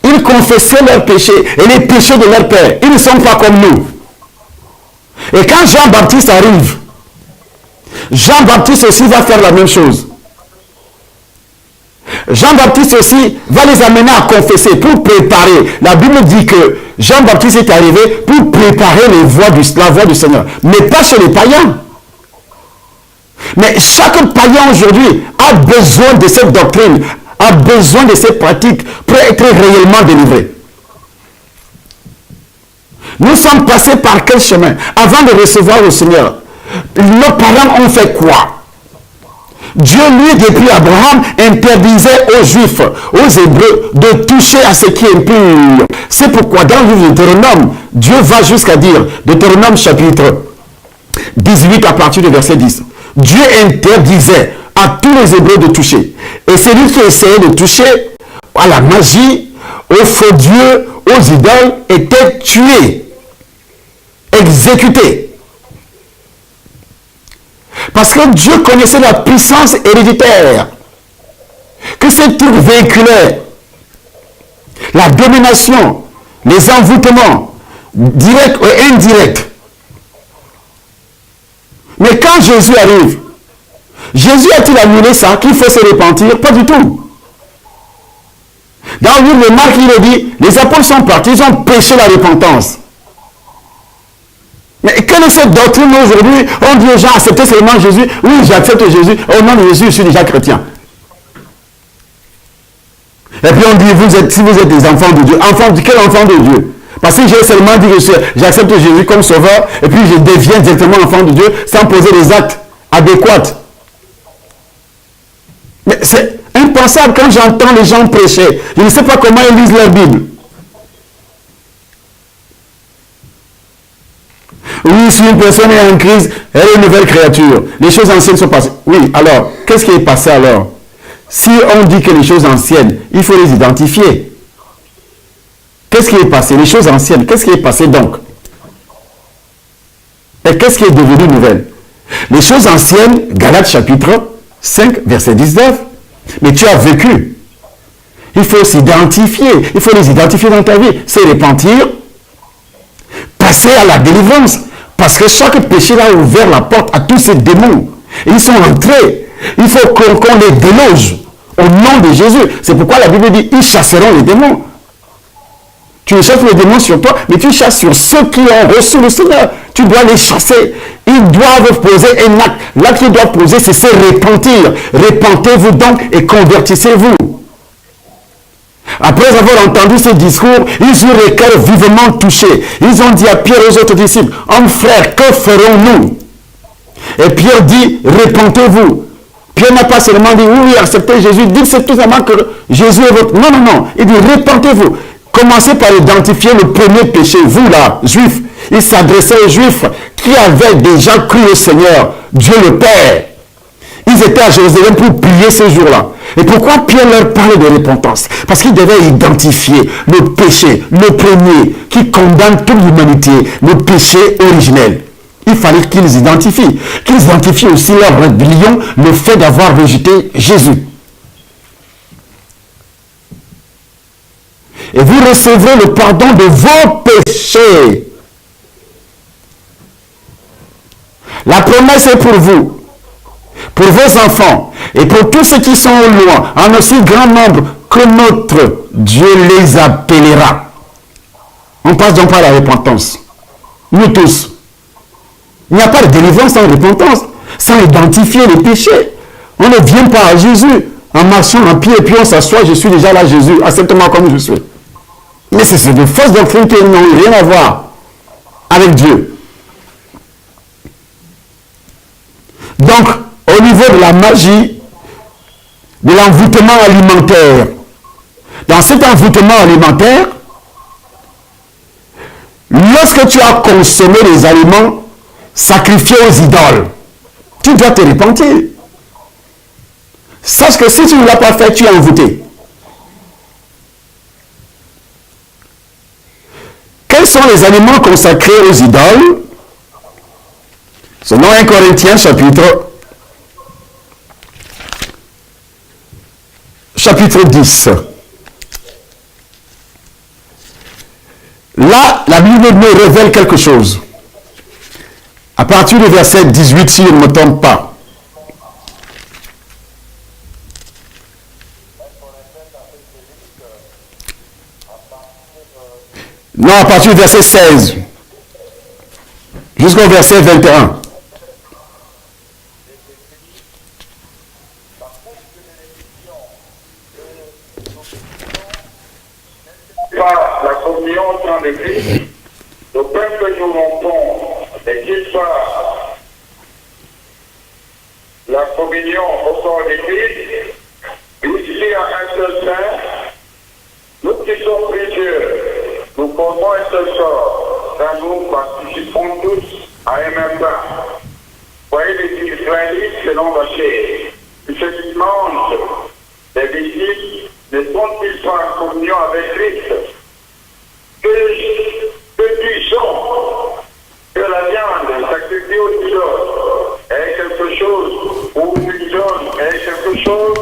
Ils confessaient leurs péchés et les péchés de leur père. Ils ne sont pas comme nous. Et quand Jean-Baptiste arrive, Jean-Baptiste aussi va faire la même chose. Jean-Baptiste aussi va les amener à confesser pour préparer. La Bible dit que Jean-Baptiste est arrivé pour préparer la voie du Seigneur. Mais pas chez les païens. Mais chaque païen aujourd'hui a besoin de cette doctrine, a besoin de ces pratiques pour être réellement délivré. Nous sommes passés par quel chemin? Avant de recevoir le Seigneur, nos parents ont fait quoi? Dieu, lui, depuis Abraham, interdisait aux Juifs, aux Hébreux, de toucher à ce qui est impur. C'est pourquoi dans le livre de Deutéronome, Dieu va jusqu'à dire, Deutéronome chapitre 18 à partir du verset 10, Dieu interdisait à tous les Hébreux de toucher. Et celui qui essayait de toucher à la magie, aux faux dieux, aux idoles, était tué, exécuté. Parce que Dieu connaissait la puissance héréditaire que ces trucs véhiculaient, la domination, les envoûtements, directs et indirects. Mais quand Jésus arrive, Jésus a-t-il annulé ça, qu'il faut se repentir? Pas du tout. Dans le livre de Marc, il est dit, les apôtres sont partis, ils ont péché la repentance. Mais quelle est cette doctrine aujourd'hui? On dit aux gens, acceptez seulement Jésus. Oui, j'accepte Jésus. Au nom de Jésus, je suis déjà chrétien. Et puis on dit, si vous êtes des enfants de Dieu, quel enfant de Dieu? Parce que j'ai seulement dit que j'accepte Jésus comme sauveur, et puis je deviens directement enfant de Dieu sans poser les actes adéquats. Mais c'est impensable quand j'entends les gens prêcher. Je ne sais pas comment ils lisent leur Bible. Oui, si une personne est en crise, elle est une nouvelle créature. Les choses anciennes sont passées. Oui, alors, qu'est-ce qui est passé alors? Si on dit que les choses anciennes, il faut les identifier. Qu'est-ce qui est passé? Les choses anciennes, qu'est-ce qui est passé donc? Et qu'est-ce qui est devenu nouvelle? Les choses anciennes, Galates chapitre 5, verset 19. Mais tu as vécu. Il faut s'identifier. Il faut les identifier dans ta vie. C'est repentir, passer à la délivrance. Parce que chaque péché a ouvert la porte à tous ces démons. Et ils sont entrés. Il faut qu'on les déloge au nom de Jésus. C'est pourquoi la Bible dit, ils chasseront les démons. Tu ne chasses les démons sur toi, mais tu chasses sur ceux qui ont reçu le Seigneur. Tu dois les chasser. Ils doivent poser un acte. L'acte qu'ils doivent poser, c'est se repentir. Repentez-vous donc et convertissez-vous. Après avoir entendu ce discours, ils eurent les cœurs vivement touchés. Ils ont dit à Pierre et aux autres disciples, « Hommes frères, que ferons-nous » Et Pierre dit, « Repentez-vous » Pierre n'a pas seulement dit, « Oui, acceptez Jésus », dites c'est tout simplement que Jésus est votre... Non, non, non. Il dit, « Repentez-vous » Commencez par identifier le premier péché. Vous là, Juifs, il s'adressait aux Juifs qui avaient déjà cru au Seigneur, Dieu le Père. Ils étaient à Jérusalem pour prier ce jour-là. Et pourquoi Pierre leur parlait de repentance? Parce qu'ils devaient identifier le péché, le premier, qui condamne toute l'humanité, le péché originel. Il fallait qu'ils identifient aussi leur rébellion, le fait d'avoir rejeté Jésus. Et vous recevrez le pardon de vos péchés. La promesse est pour vous, pour vos enfants et pour tous ceux qui sont au loin, en aussi grand nombre que notre Dieu les appellera. On passe donc par la repentance. Nous tous. Il n'y a pas de délivrance sans repentance, sans identifier les péchés. On ne vient pas à Jésus en marchant en pied et puis on s'assoit, je suis déjà là Jésus, accepte-moi comme je suis. Mais c'est de fausses doctrines qui n'ont rien à voir avec Dieu. Donc, au niveau de la magie, de l'envoûtement alimentaire, dans cet envoûtement alimentaire, lorsque tu as consommé les aliments sacrifiés aux idoles, tu dois te repentir. Sache que si tu ne l'as pas fait, tu es envoûté. Quels sont les aliments consacrés aux idoles? Selon 1 Corinthiens chapitre 10. Là, la Bible nous révèle quelque chose. À partir du verset 18, si je ne me trompe pas. Non, à partir du verset 16. Jusqu'au verset 21. Par la communion au sang de Christ, le pain que nous rompons n'est-il pas la communion au corps de Christ? Ici à un seul saint, nous qui sommes plusieurs, nous formons un seul corps, car nous participons tous à un même pain. Voyez les Israélites selon la chair, qui se mangent des disciples, ne sont-ils pas en communion avec Christ? Que disons que la viande sacrifiée aux idoles est quelque chose, ou une idole est quelque chose,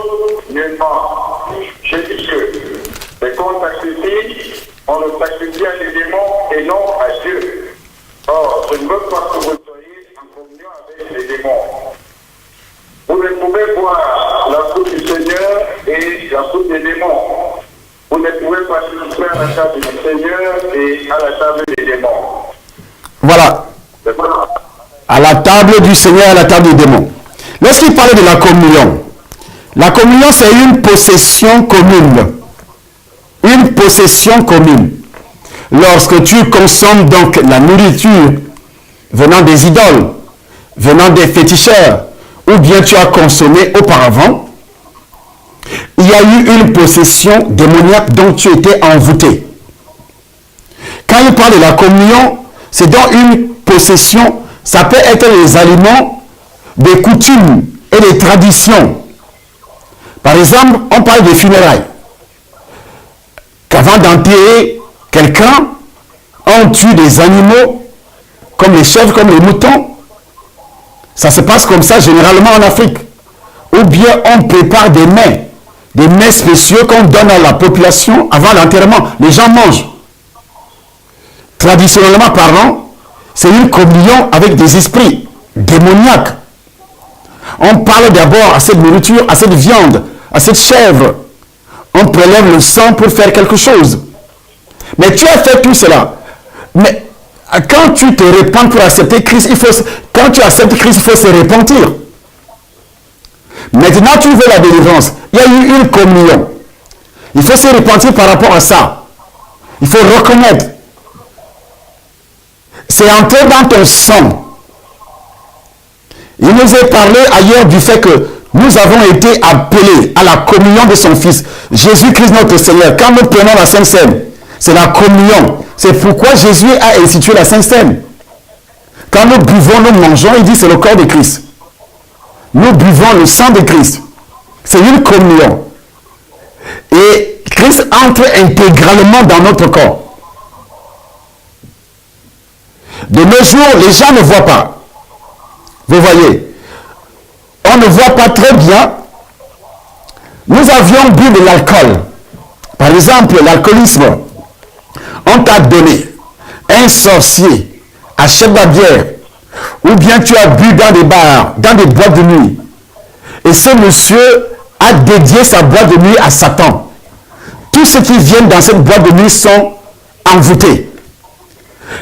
nullement. Je dis que les qu'on sacrifie, on le sacrifie à des démons et non à Dieu. Or, je ne veux pas que vous soyez en communion avec les démons. Vous ne pouvez boire la coupe du Seigneur et la coupe des démons. Vous ne pouvez participer à la table du Seigneur et à la table des démons. Voilà. À la table du Seigneur et à la table des démons. Lorsqu'il parlait de la communion c'est une possession commune. Une possession commune. Lorsque tu consommes donc la nourriture venant des idoles, venant des féticheurs, ou bien tu as consommé auparavant, il y a eu une possession démoniaque dont tu étais envoûté. Quand il parle de la communion, c'est dans une possession, ça peut être les aliments, des coutumes et des traditions. Par exemple, on parle des funérailles. Qu'avant d'enterrer quelqu'un, on tue des animaux, comme les chèvres, comme les moutons. Ça se passe comme ça généralement en Afrique. Ou bien on prépare des mets spéciaux qu'on donne à la population avant l'enterrement. Les gens mangent. Traditionnellement parlant, c'est une communion avec des esprits démoniaques. On parle d'abord à cette nourriture, à cette viande, à cette chèvre. On prélève le sang pour faire quelque chose. Mais tu as fait tout cela. Mais quand tu te répands pour accepter Christ, quand tu acceptes Christ, il faut se repentir. Maintenant, tu veux la délivrance. Il y a eu une communion. Il faut se repentir par rapport à ça. Il faut reconnaître. C'est entré dans ton sang. Il nous est parlé ailleurs du fait que nous avons été appelés à la communion de son Fils. Jésus-Christ notre Seigneur. Quand nous prenons la Sainte Seine, c'est la communion. C'est pourquoi Jésus a institué la Sainte Seine. Quand nous buvons, nous mangeons, il dit c'est le corps de Christ. Nous buvons le sang de Christ. C'est une communion. Et Christ entre intégralement dans notre corps. De nos jours, les gens ne voient pas. Vous voyez, on ne voit pas très bien. Nous avions bu de l'alcool. Par exemple, l'alcoolisme. On t'a donné un sorcier, achète la bière. Ou bien tu as bu dans des bars, dans des boîtes de nuit. Et ce monsieur a dédié sa boîte de nuit à Satan. Tous ceux qui viennent dans cette boîte de nuit sont envoûtés.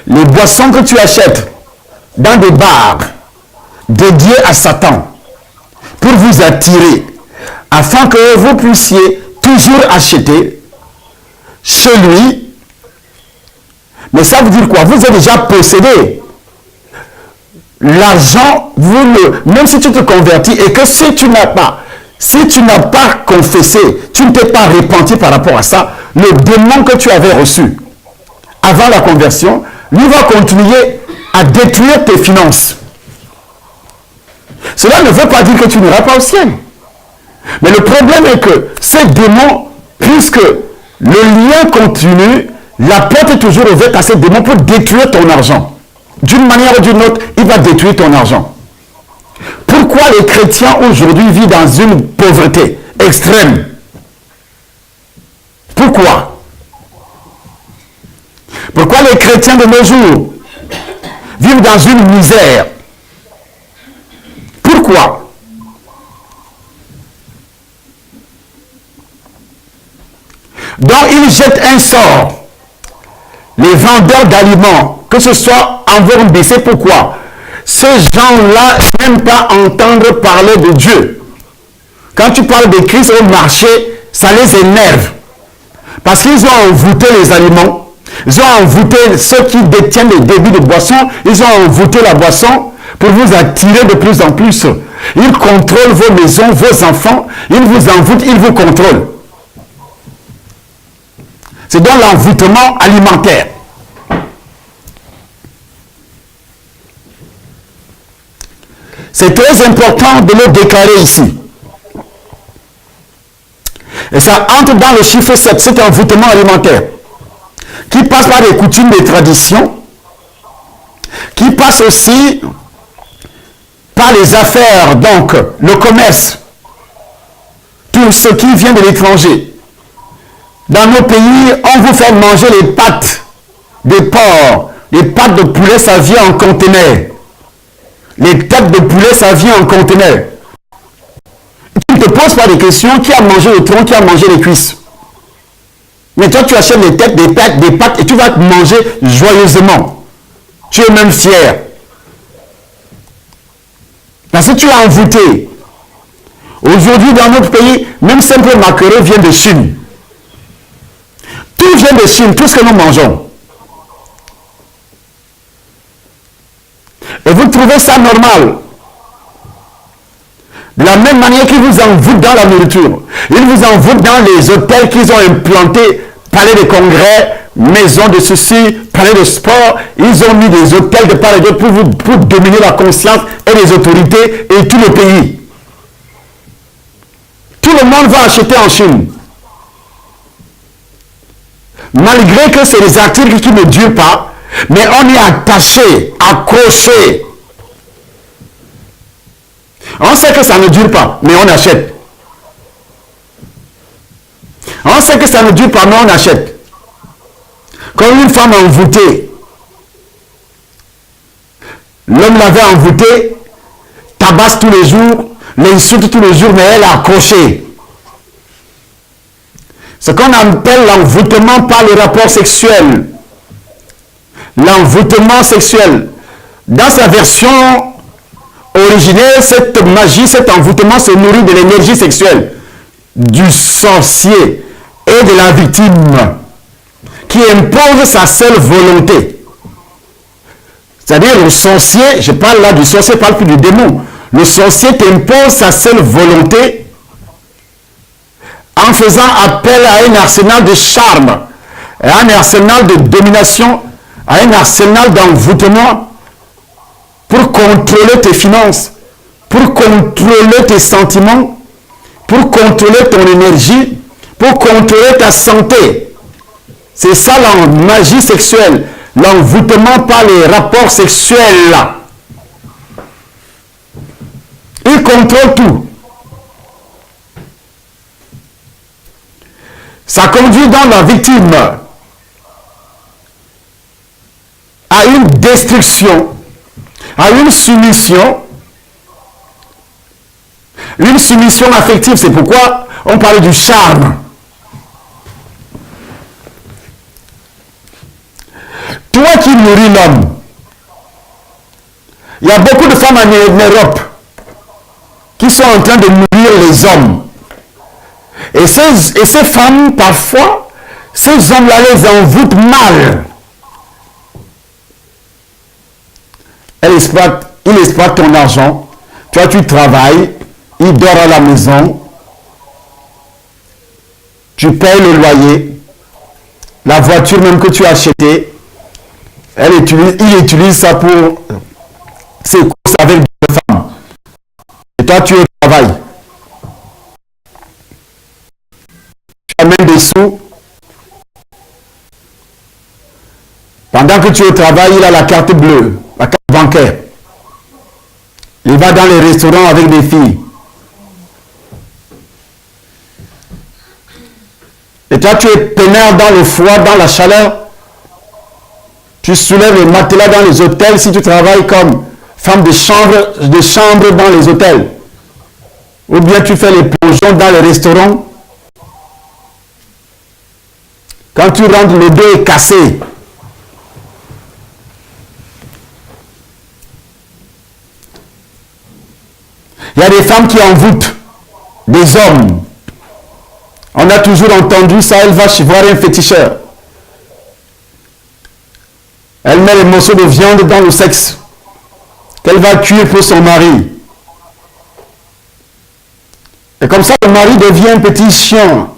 Les boissons que tu achètes dans des bars dédiés à Satan pour vous attirer, afin que vous puissiez toujours acheter chez lui Mais ça veut dire quoi? Vous êtes déjà possédé. L'argent, même si tu te convertis et que si tu n'as pas confessé, tu ne t'es pas repenti par rapport à ça, le démon que tu avais reçu avant la conversion, lui va continuer à détruire tes finances. Cela ne veut pas dire que tu n'iras pas au ciel. Mais le problème est que ces démons, puisque le lien continue, la porte est toujours ouverte à ces démons pour détruire ton argent. D'une manière ou d'une autre, il va détruire ton argent. Pourquoi les chrétiens aujourd'hui vivent dans une pauvreté extrême? Pourquoi? Pourquoi les chrétiens de nos jours vivent dans une misère? Pourquoi? Donc ils jettent un sort. Les vendeurs d'aliments, que ce soit en vont baisser. Pourquoi? Ces gens-là n'aiment pas entendre parler de Dieu. Quand tu parles de Christ au marché, ça les énerve. Parce qu'ils ont envoûté les aliments. Ils ont envoûté ceux qui détiennent les débits de boissons. Ils ont envoûté la boisson pour vous attirer de plus en plus. Ils contrôlent vos maisons, vos enfants. Ils vous envoûtent, ils vous contrôlent. C'est donc l'envoûtement alimentaire. C'est très important de le déclarer ici. Et ça entre dans le chiffre 7, cet envoûtement alimentaire, qui passe par les coutumes, les traditions, qui passe aussi par les affaires, donc le commerce, tout ce qui vient de l'étranger. Dans nos pays, on vous fait manger les pâtes de porc, les pâtes de poulet, ça vient en conteneur. Les têtes de poulet, ça vient en conteneur. Tu ne te poses pas de questions, qui a mangé le tronc, qui a mangé les cuisses. Mais toi, tu achètes des têtes, des pâtes et tu vas te manger joyeusement. Tu es même fier. Parce que tu as envoûté. Aujourd'hui, dans notre pays, même simple maquereau vient de Chine. Tout vient de Chine, tout ce que nous mangeons. Et vous trouvez ça normal. De la même manière qu'ils vous envoûtent dans la nourriture. Ils vous envoûtent dans les hôtels qu'ils ont implantés, palais de congrès, maison de ceci, palais de sport. Ils ont mis des hôtels de part et d'autre pour dominer la conscience et les autorités et tout le pays. Tout le monde va acheter en Chine. Malgré que c'est des articles qui ne durent pas, mais on est attaché, accroché. On sait que ça ne dure pas, mais on achète. On sait que ça ne dure pas, mais on achète. Comme une femme envoûtée. L'homme l'avait envoûtée, tabasse tous les jours, l'insulte tous les jours, mais elle a accroché. Ce qu'on appelle l'envoûtement par le rapport sexuel. L'envoûtement sexuel. Dans sa version originelle, cette magie, cet envoûtement se nourrit de l'énergie sexuelle du sorcier et de la victime qui impose sa seule volonté. C'est-à-dire le sorcier, je parle là du sorcier, je parle plus du démon. Le sorcier t'impose sa seule volonté en faisant appel à un arsenal de charme, à un arsenal de domination, à un arsenal d'envoûtement pour contrôler tes finances, pour contrôler tes sentiments, pour contrôler ton énergie, pour contrôler ta santé. C'est ça la magie sexuelle, l'envoûtement par les rapports sexuels. Il contrôle tout. Ça conduit donc la victime à une destruction, à une soumission affective. C'est pourquoi on parle du charme. Toi qui nourris l'homme, il y a beaucoup de femmes en Europe qui sont en train de nourrir les hommes. Et ces femmes, parfois, ces hommes-là les envoûtent mal. il exploite ton argent. Toi, tu travailles, il dort à la maison, tu payes le loyer, la voiture même que tu as achetée, il utilise ça pour ses courses avec d'autres femmes. Et toi, tu es au travail. Tu amènes des sous. Pendant que tu es au travail, il a la carte bleue, la carte bancaire. Il va dans les restaurants avec des filles. Et toi, tu es peinard dans le froid, dans la chaleur. Tu soulèves les matelas dans les hôtels si tu travailles comme femme de chambre dans les hôtels. Ou bien tu fais les plongeons dans les restaurants. Quand tu rentres, le dos est cassé. Il y a des femmes qui envoûtent des hommes. On a toujours entendu ça, elle va voir un féticheur. Elle met les morceaux de viande dans le sexe qu'elle va cuire pour son mari. Et comme ça, le mari devient un petit chien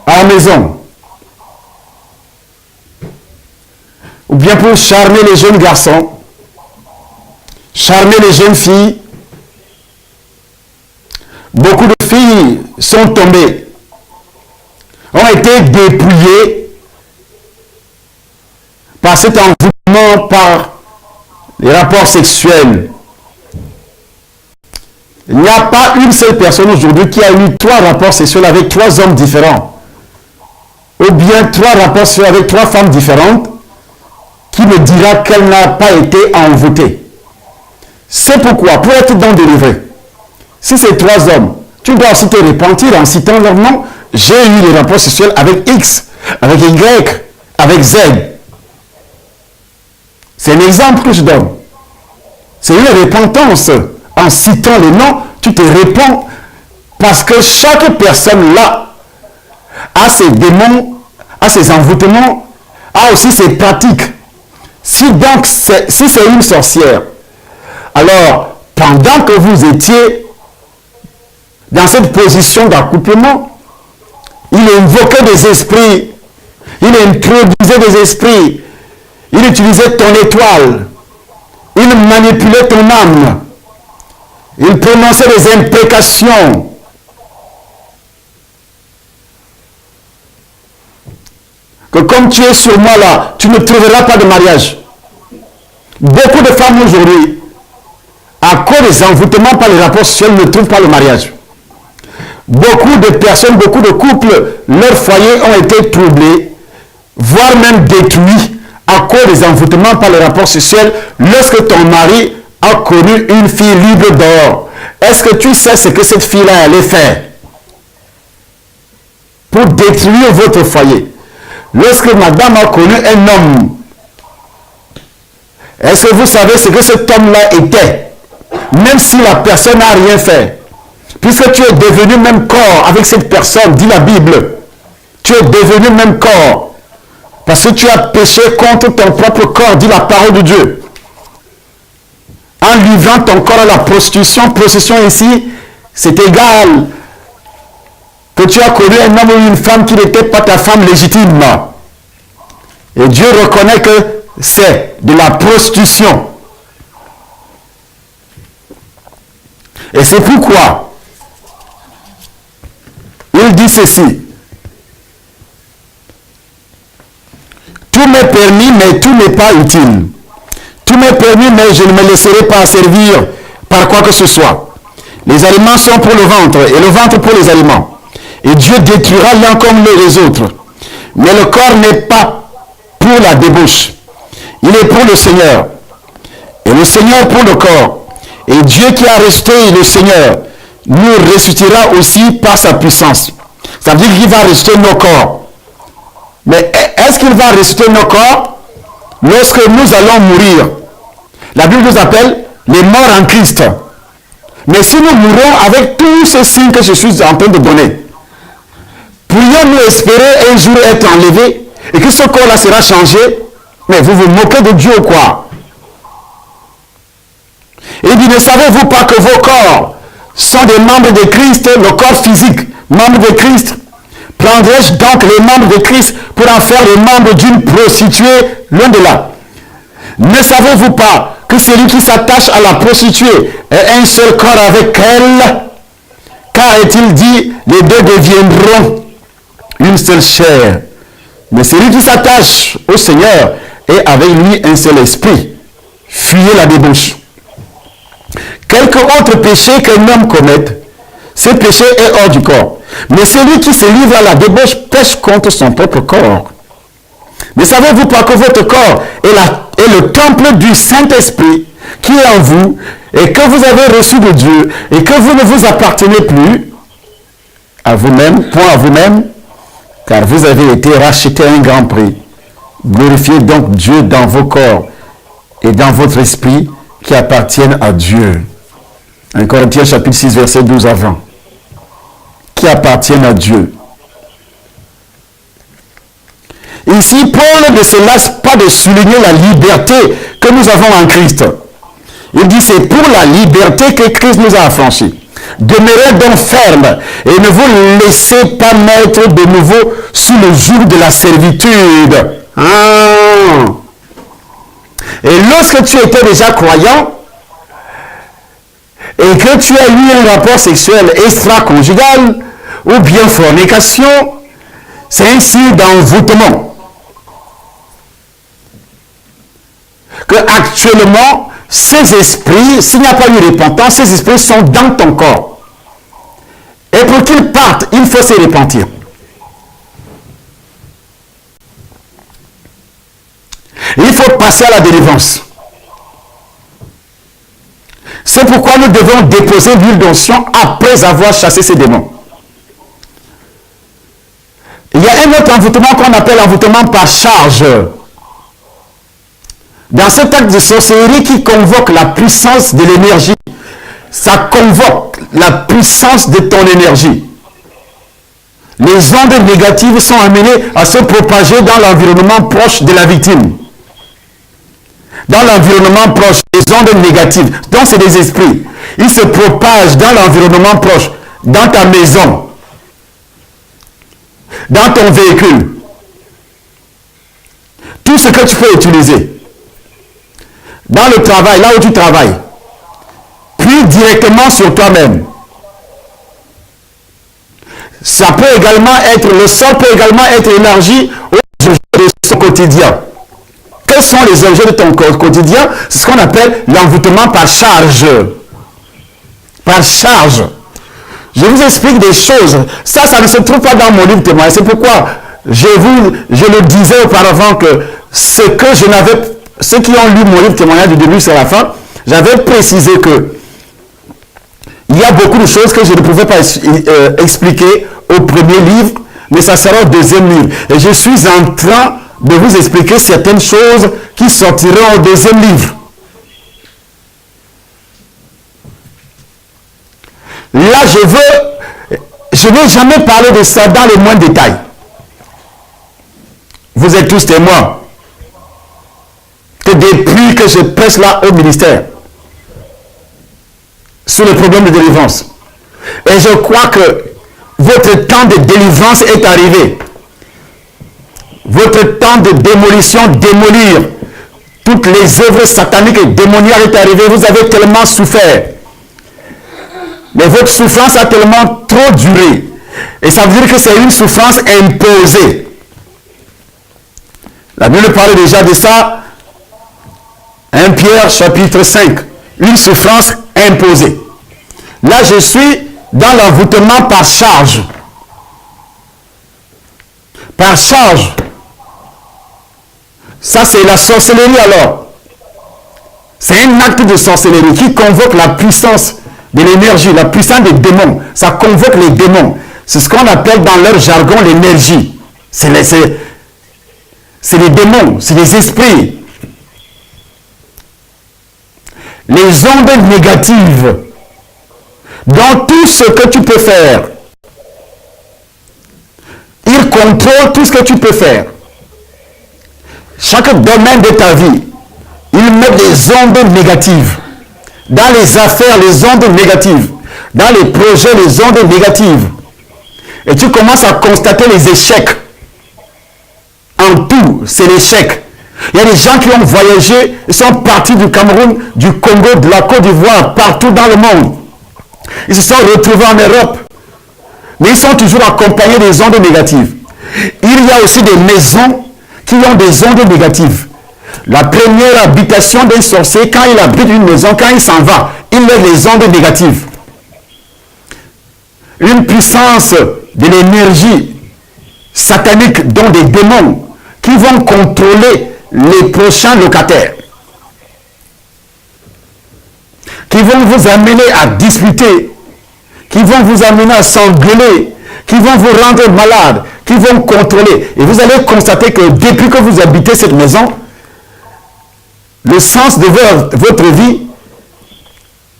à la maison. Ou bien pour charmer les jeunes garçons, charmer les jeunes filles. Beaucoup de filles sont tombées, ont été dépouillées par cet envoûtement, par les rapports sexuels. Il n'y a pas une seule personne aujourd'hui qui a eu 3 rapports sexuels avec 3 hommes différents, ou bien 3 rapports sexuels avec 3 femmes différentes, qui me dira qu'elle n'a pas été envoûtée. C'est pourquoi, pour être donc délivré, si c'est 3 hommes, tu dois aussi te repentir en citant leur nom. J'ai eu des rapports sexuels avec X, avec Y, avec Z. C'est un exemple que je donne. C'est une repentance. En citant les noms, tu te répands parce que chaque personne là a ses démons, a ses envoûtements, a aussi ses pratiques. Si c'est une sorcière, alors pendant que vous étiez dans cette position d'accouplement, il invoquait des esprits, il introduisait des esprits, il utilisait ton étoile, il manipulait ton âme, il prononçait des imprécations. Que comme tu es sur moi là, tu ne trouveras pas de mariage. Beaucoup de femmes aujourd'hui, à cause des envoûtements par les rapports sexuels, ne trouvent pas le mariage. Beaucoup de personnes, beaucoup de couples, leurs foyers ont été troublés, voire même détruits à cause des envoûtements par les rapports sexuels lorsque ton mari a connu une fille libre dehors. Est-ce que tu sais ce que cette fille-là allait faire pour détruire votre foyer? Lorsque madame a connu un homme, est-ce que vous savez ce que cet homme-là était? Même si la personne n'a rien fait. Puisque tu es devenu même corps avec cette personne, dit la Bible. Tu es devenu même corps. Parce que tu as péché contre ton propre corps, dit la parole de Dieu. En livrant ton corps à la prostitution, possession ici, c'est égal que tu as connu un homme ou une femme qui n'était pas ta femme légitime. Et Dieu reconnaît que c'est de la prostitution. Et c'est pourquoi il dit ceci. Tout m'est permis, mais tout n'est pas utile. Tout m'est permis, mais je ne me laisserai pas servir par quoi que ce soit. Les aliments sont pour le ventre, et le ventre pour les aliments. Et Dieu détruira l'un comme les autres. Mais le corps n'est pas pour la débauche. Il est pour le Seigneur. Et le Seigneur pour le corps. Et Dieu qui a ressuscité le Seigneur nous ressuscitera aussi par sa puissance. Ça veut dire qu'il va ressusciter nos corps. Mais est-ce qu'il va ressusciter nos corps lorsque nous allons mourir? La Bible nous appelle les morts en Christ. Mais si nous mourons avec tous ces signes que je suis en train de donner, pourrions-nous espérer un jour être enlevés et que ce corps-là sera changé? Mais vous vous moquez de Dieu ou quoi? Il dit, ne savez-vous pas que vos corps sont des membres de Christ, le corps physique, membres de Christ? Prendrais-je donc les membres de Christ pour en faire les membres d'une prostituée? Loin de là. Ne savez-vous pas que celui qui s'attache à la prostituée est un seul corps avec elle? Car est-il dit, les deux deviendront une seule chair. Mais celui qui s'attache au Seigneur est avec lui un seul esprit. Fuyez la débauche. Quelque autre péché qu'un homme commette, ce péché est hors du corps. Mais celui qui se livre à la débauche pêche contre son propre corps. Ne savez-vous pas que votre corps est le temple du Saint-Esprit qui est en vous et que vous avez reçu de Dieu et que vous ne vous appartenez plus à vous-même, point à vous-même, car vous avez été rachetés à un grand prix. Glorifiez donc Dieu dans vos corps et dans votre esprit qui appartiennent à Dieu. 1 Corinthiens chapitre 6, verset 12 à 20. Qui appartiennent à Dieu. Ici, Paul ne se lasse pas de souligner la liberté que nous avons en Christ. Il dit, c'est pour la liberté que Christ nous a affranchis. Demeurez donc ferme et ne vous laissez pas mettre de nouveau sous le joug de la servitude. Et lorsque tu étais déjà croyant et que tu as eu un rapport sexuel extra-conjugal ou bien fornication, c'est un signe d'envoûtement. Que actuellement, ces esprits, s'il n'y a pas eu repentance, ces esprits sont dans ton corps. Et pour qu'ils partent, il faut se repentir. Il faut passer à la délivrance. C'est pourquoi nous devons déposer l'huile d'onction après avoir chassé ces démons. Il y a un autre envoûtement qu'on appelle envoûtement par charge. Dans cet acte de sorcellerie qui convoque la puissance de l'énergie, ça convoque la puissance de ton énergie. Les ondes négatives sont amenées à se propager dans l'environnement proche de la victime. Dans l'environnement proche, les ondes négatives, donc c'est des esprits. Ils se propagent dans l'environnement proche, dans ta maison, dans ton véhicule. Tout ce que tu peux utiliser. Dans le travail, là où tu travailles. Puis directement sur toi-même. Ça peut également être, le sol peut également être élargi aux objets de son quotidien. Quels sont les objets de ton quotidien? C'est ce qu'on appelle l'envoûtement par charge. Par charge. Je vous explique des choses. Ça ne se trouve pas dans mon livre témoignage. C'est pourquoi je le disais auparavant que ceux qui ont lu mon livre témoignage du début jusqu'à la fin, j'avais précisé que il y a beaucoup de choses que je ne pouvais pas expliquer au premier livre, mais ça sera au deuxième livre. Et je suis en train de vous expliquer certaines choses qui sortiront au deuxième livre. Là, je ne vais jamais parler de ça dans les moindres détails. Vous êtes tous témoins que depuis que je prêche là au ministère, sur le problème de délivrance, et je crois que votre temps de délivrance est arrivé. Votre temps de démolition, démolir toutes les œuvres sataniques et démoniaques est arrivé. Vous avez tellement souffert. Mais votre souffrance a tellement trop duré. Et ça veut dire que c'est une souffrance imposée. La Bible parle déjà de ça. 1 Pierre chapitre 5. Une souffrance imposée. Là, je suis dans l'envoûtement par charge. Par charge. Ça, c'est la sorcellerie alors. C'est un acte de sorcellerie qui convoque la puissance de l'énergie, la puissance des démons. Ça convoque les démons. C'est ce qu'on appelle dans leur jargon l'énergie. C'est les démons, c'est les esprits. Les ondes négatives. Dans tout ce que tu peux faire. Ils contrôlent tout ce que tu peux faire. Chaque domaine de ta vie, ils mettent des ondes négatives. Dans les affaires, les ondes négatives. Dans les projets, les ondes négatives. Et tu commences à constater les échecs. En tout, c'est l'échec. Il y a des gens qui ont voyagé, ils sont partis du Cameroun, du Congo, de la Côte d'Ivoire, partout dans le monde. Ils se sont retrouvés en Europe. Mais ils sont toujours accompagnés des ondes négatives. Il y a aussi des maisons qui ont des ondes négatives. La première habitation d'un sorcier, quand il habite une maison, quand il s'en va, il met les ondes négatives. Une puissance de l'énergie satanique, dont des démons, qui vont contrôler les prochains locataires, qui vont vous amener à discuter, qui vont vous amener à s'engueuler, qui vont vous rendre malade, qui vont contrôler. Et vous allez constater que depuis que vous habitez cette maison, le sens de votre vie,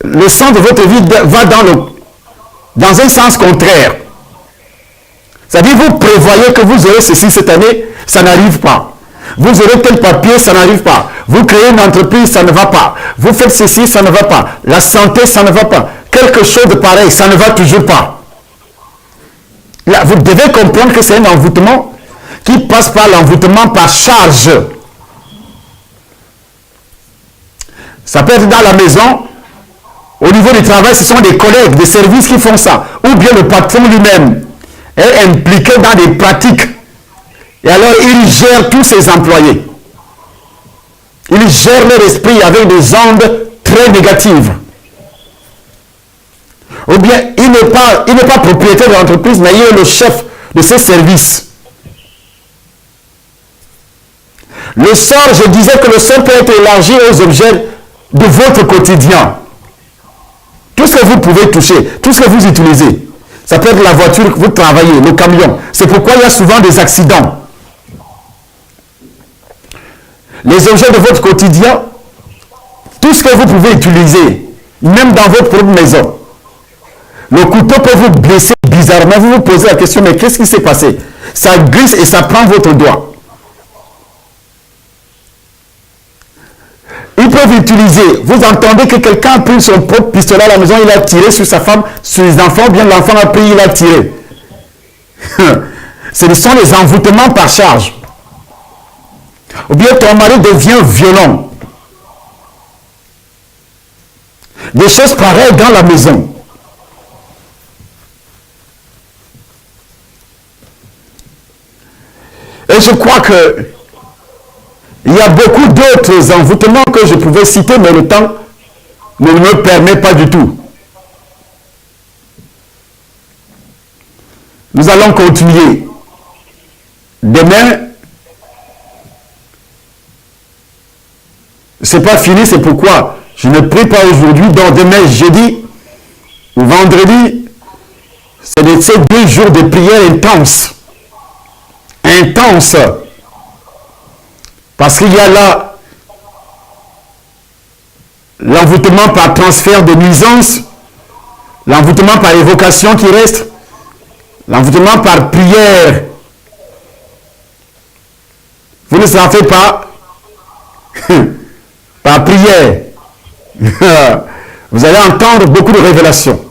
va dans un sens contraire. C'est-à-dire, vous prévoyez que vous aurez ceci cette année, ça n'arrive pas. Vous aurez tel papier, ça n'arrive pas. Vous créez une entreprise, ça ne va pas. Vous faites ceci, ça ne va pas. La santé, ça ne va pas. Quelque chose de pareil, ça ne va toujours pas. Là, vous devez comprendre que c'est un envoûtement qui passe par l'envoûtement par charge. Ça peut être dans la maison, au niveau du travail, ce sont des collègues, des services qui font ça. Ou bien le patron lui-même est impliqué dans des pratiques. Et alors, il gère tous ses employés. Il gère leur esprit avec des ondes très négatives. Ou bien, il n'est pas propriétaire de l'entreprise, mais il est le chef de ses services. Le sort, je disais que le sort peut être élargi aux objets de votre quotidien. Tout ce que vous pouvez toucher, tout ce que vous utilisez. Ça peut être la voiture que vous travaillez, le camion. C'est pourquoi il y a souvent des accidents. Les objets de votre quotidien, tout ce que vous pouvez utiliser, même dans votre propre maison. Le couteau peut vous blesser bizarrement. Vous vous posez la question, mais qu'est-ce qui s'est passé? Ça glisse et ça prend votre doigt. Ils peuvent utiliser. Vous entendez que quelqu'un a pris son propre pistolet à la maison, il a tiré sur sa femme, sur les enfants, ou bien l'enfant a pris, il a tiré. Ce sont les envoûtements par charge. Ou bien ton mari devient violent. Des choses pareilles dans la maison. Et je crois que il y a beaucoup d'autres envoûtements que je pouvais citer, mais le temps ne me permet pas du tout. Nous allons continuer. Demain, c'est pas fini, c'est pourquoi je ne prie pas aujourd'hui. Donc demain, jeudi ou vendredi, c'est de ces 2 jours de prière intense. Intense. Parce qu'il y a là l'envoûtement par transfert de nuisance, l'envoûtement par évocation qui reste, l'envoûtement par prière. Vous ne savez pas par prière. Vous allez entendre beaucoup de révélations.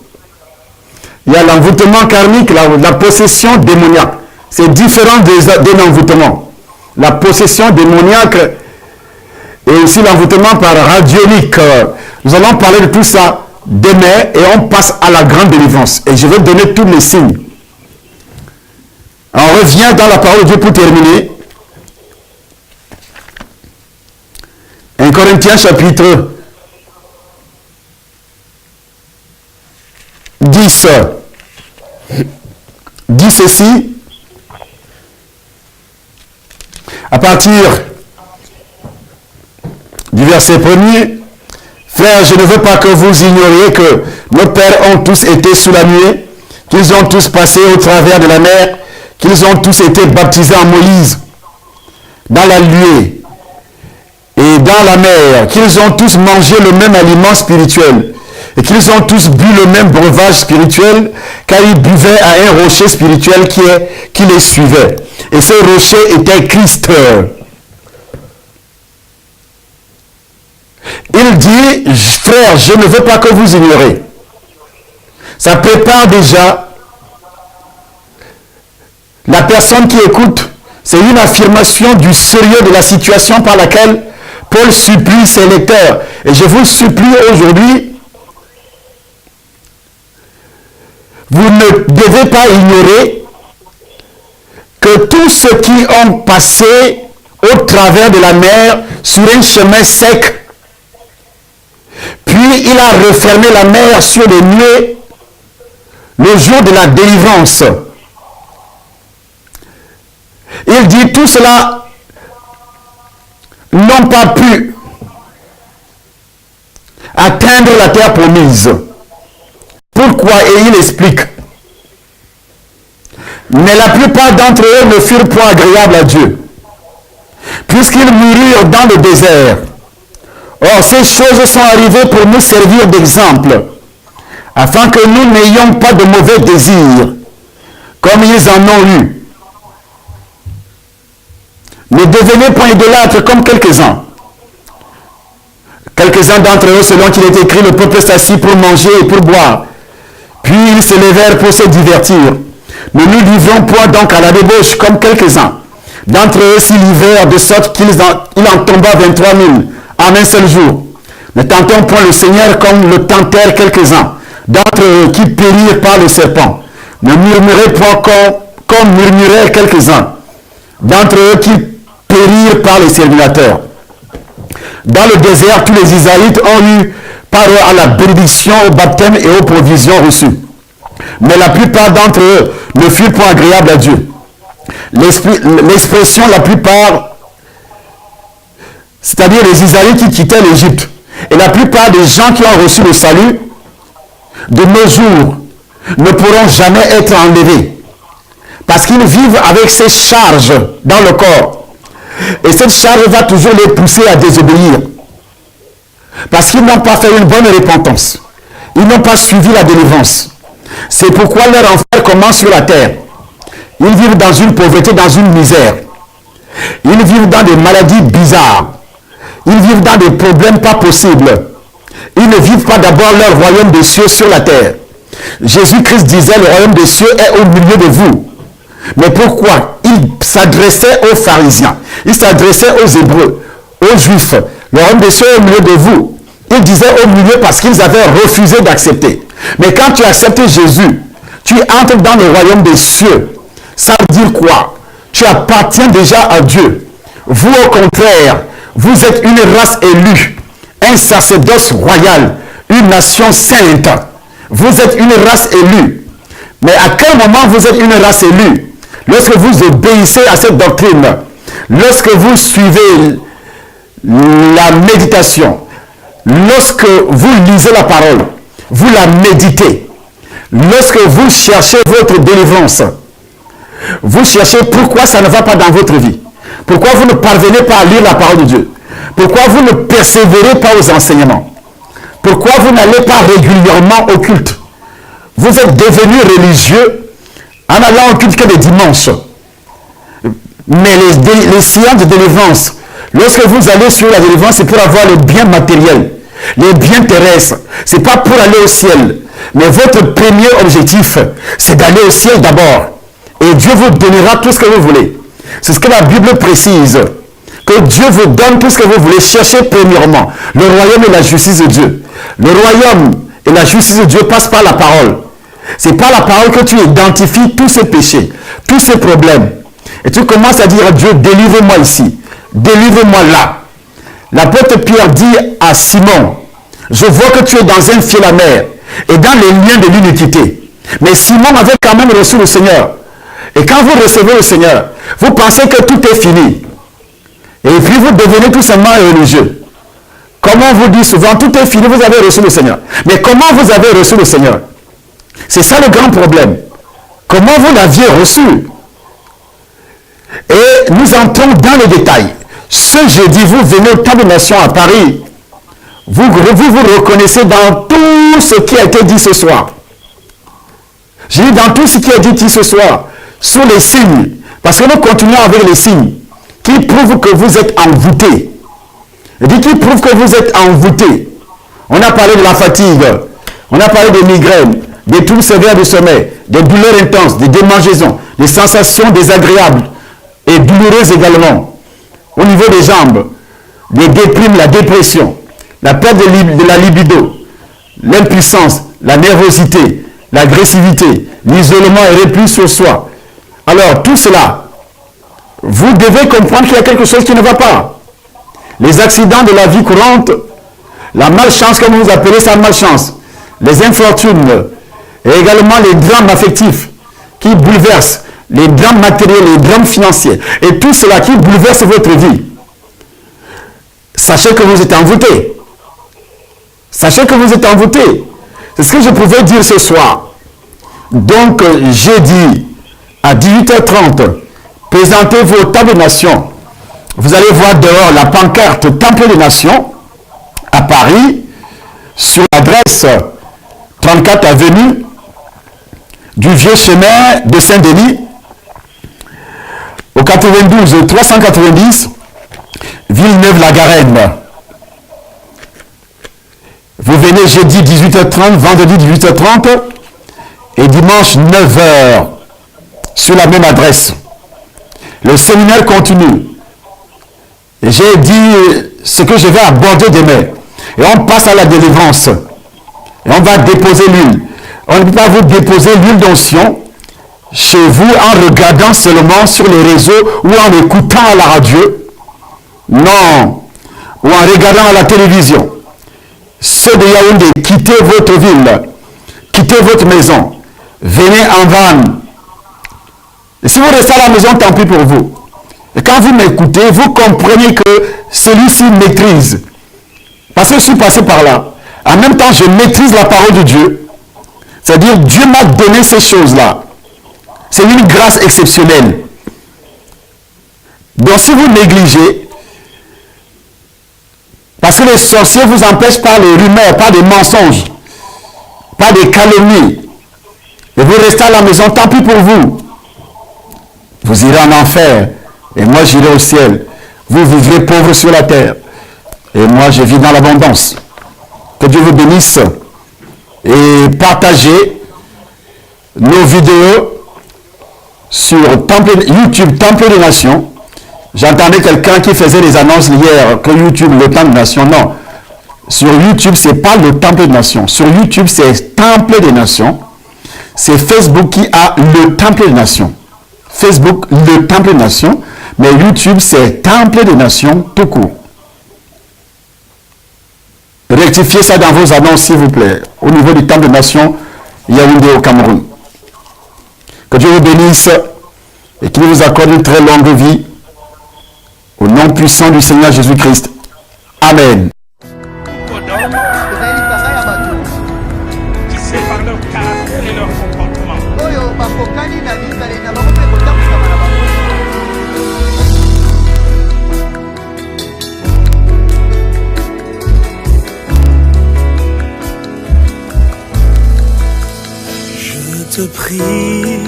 Il y a l'envoûtement karmique, la possession démoniaque. C'est différent d'un envoûtement. La possession démoniaque et aussi l'envoûtement par radionique. Nous allons parler de tout ça demain et on passe à la grande délivrance. Et je vais donner tous les signes. On revient dans la parole de Dieu pour terminer. 1 Corinthiens chapitre 10 dit ceci. À partir du verset 1er, frères, je ne veux pas que vous ignoriez que nos pères ont tous été sous la nuée, qu'ils ont tous passé au travers de la mer, qu'ils ont tous été baptisés en Moïse, dans la nuée et dans la mer, qu'ils ont tous mangé le même aliment spirituel et qu'ils ont tous bu le même breuvage spirituel, car ils buvaient à un rocher spirituel qui les suivait. Et ce rocher était Christ. Il dit, frère, je ne veux pas que vous ignorez. Ça prépare déjà la personne qui écoute. C'est une affirmation du sérieux de la situation par laquelle Paul supplie ses lecteurs. Et je vous supplie aujourd'hui, vous ne devez pas ignorer que tous ceux qui ont passé au travers de la mer sur un chemin sec, puis il a refermé la mer sur les nuées le jour de la délivrance. Il dit tout cela n'ont pas pu atteindre la terre promise. Pourquoi? Et il explique. Mais la plupart d'entre eux ne furent point agréables à Dieu, puisqu'ils moururent dans le désert. Or, ces choses sont arrivées pour nous servir d'exemple, afin que nous n'ayons pas de mauvais désirs, comme ils en ont eu. Ne devenez point idolâtres comme quelques-uns. Quelques-uns d'entre eux, selon qu'il est écrit, le peuple s'assit pour manger et pour boire. Puis ils se levèrent pour se divertir. Ne nous livrons point donc à la débauche comme quelques-uns. D'entre eux s'y livrèrent de sorte qu'il en tomba 23 000 en un seul jour. Ne tentons point le Seigneur comme le tentèrent quelques-uns d'entre eux qui périrent par le serpent. Ne murmurez point comme murmuraient quelques-uns d'entre eux qui périrent par les serviteurs. Dans le désert, tous les Israélites ont eu part à la bénédiction, au baptême et aux provisions reçues. Mais la plupart d'entre eux ne furent point agréables à Dieu. L'expression la plupart, c'est-à-dire les Israélites qui quittaient l'Égypte, et la plupart des gens qui ont reçu le salut, de nos jours, ne pourront jamais être enlevés. Parce qu'ils vivent avec ces charges dans le corps. Et cette charge va toujours les pousser à désobéir. Parce qu'ils n'ont pas fait une bonne repentance. Ils n'ont pas suivi la délivrance. C'est pourquoi leur enfer commence sur la terre. Ils vivent dans une pauvreté, dans une misère. Ils vivent dans des maladies bizarres. Ils vivent dans des problèmes pas possibles. Ils ne vivent pas d'abord leur royaume des cieux sur la terre. Jésus-Christ disait, le royaume des cieux est au milieu de vous. Mais pourquoi? Il s'adressait aux pharisiens, il s'adressait aux Hébreux, aux Juifs. Le royaume des cieux est au milieu de vous. Il disait au milieu parce qu'ils avaient refusé d'accepter. Mais quand tu acceptes Jésus, tu entres dans le royaume des cieux. Ça veut dire quoi? Tu appartiens déjà à Dieu. Vous, au contraire, vous êtes une race élue, un sacerdoce royal, une nation sainte. Vous êtes une race élue. Mais à quel moment vous êtes une race élue? Lorsque vous obéissez à cette doctrine, lorsque vous suivez la méditation, lorsque vous lisez la parole, vous la méditez, lorsque vous cherchez votre délivrance, vous cherchez pourquoi ça ne va pas dans votre vie, pourquoi vous ne parvenez pas à lire la parole de Dieu, pourquoi vous ne persévérez pas aux enseignements, pourquoi vous n'allez pas régulièrement au culte. Vous êtes devenu religieux en allant au culte que les dimanches. Mais les séances de délivrance, lorsque vous allez sur la délivrance, c'est pour avoir les biens matériels, les biens terrestres. Ce n'est pas pour aller au ciel. Mais votre premier objectif, c'est d'aller au ciel d'abord. Et Dieu vous donnera tout ce que vous voulez. C'est ce que la Bible précise. Que Dieu vous donne tout ce que vous voulez. Cherchez premièrement le royaume et la justice de Dieu. Le royaume et la justice de Dieu passent par la parole. C'est par la parole que tu identifies tous ces péchés, tous ces problèmes. Et tu commences à dire à Dieu, délivre-moi ici, délivre-moi là. L'apôtre Pierre dit à Simon, je vois que tu es dans un fiel amer et dans les liens de l'iniquité. Mais Simon avait quand même reçu le Seigneur. Et quand vous recevez le Seigneur, vous pensez que tout est fini. Et puis vous devenez tout simplement religieux. Comme on vous dit souvent, tout est fini, vous avez reçu le Seigneur. Mais comment vous avez reçu le Seigneur? C'est ça le grand problème. Comment vous l'aviez reçu? Et nous entrons dans les détails. Ce jeudi, vous venez au Temple des Nations à Paris. Vous reconnaissez dans tout ce qui a été dit ce soir. J'ai dit dans tout ce qui a été dit ce soir, sur les signes. Parce que nous continuons avec les signes qui prouvent que vous êtes envoûtés. Il dit qu'il prouve que vous êtes envoûté. On a parlé de la fatigue, on a parlé des migraines, des troubles sévères du sommeil, des douleurs intenses, des démangeaisons, des sensations désagréables et douloureuses également. Au niveau des jambes, des déprimes, la dépression, la perte de la libido, l'impuissance, la nervosité, l'agressivité, l'isolement et repli sur soi. Alors, tout cela, vous devez comprendre qu'il y a quelque chose qui ne va pas. Les accidents de la vie courante, la malchance, comme vous appelez ça malchance, les infortunes, et également les drames affectifs qui bouleversent, les drames matériels, les drames financiers, et tout cela qui bouleverse votre vie. Sachez que vous êtes envoûté. Sachez que vous êtes envoûté. C'est ce que je pouvais dire ce soir. Donc, jeudi, à 18h30, présentez vos tables de nations. Vous allez voir dehors la pancarte Temple des Nations à Paris, sur l'adresse 34 avenue du Vieux Chemin de Saint-Denis, au 92 390 Villeneuve-la-Garenne. Vous venez jeudi 18h30, vendredi 18h30 et dimanche 9h sur la même adresse. Le séminaire continue. Et j'ai dit ce que je vais aborder demain. Et on passe à la délivrance. Et on va déposer l'huile. On ne peut pas vous déposer l'huile d'onction chez vous en regardant seulement sur les réseaux ou en écoutant à la radio. Non. Ou en regardant à la télévision. Ceux de Yaoundé, quittez votre ville. Quittez votre maison. Venez en van. Et si vous restez à la maison, tant pis pour vous. Et quand vous m'écoutez, vous comprenez que celui-ci maîtrise. Parce que je suis passé par là. En même temps, je maîtrise la parole de Dieu. C'est-à-dire, Dieu m'a donné ces choses-là. C'est une grâce exceptionnelle. Donc, si vous négligez, parce que les sorciers vous empêchent par les rumeurs, par des mensonges, par des calomnies, et vous restez à la maison, tant pis pour vous. Vous irez en enfer. Et moi, j'irai au ciel. Vous vivrez pauvre sur la terre. Et moi, je vis dans l'abondance. Que Dieu vous bénisse. Et partagez nos vidéos sur YouTube Temple des Nations. J'entendais quelqu'un qui faisait des annonces hier que YouTube, le Temple des Nations. Non. Sur YouTube, ce n'est pas le Temple des Nations. Sur YouTube, c'est Temple des Nations. C'est Facebook qui a le Temple des Nations. Facebook, le Temple des Nations. Mais YouTube, c'est Temple des Nations tout court. Rectifiez ça dans vos annonces, s'il vous plaît. Au niveau du Temple des Nations, Yaoundé au Cameroun. Que Dieu vous bénisse et qu'il vous accorde une très longue vie. Au nom puissant du Seigneur Jésus-Christ. Amen. Je te prie,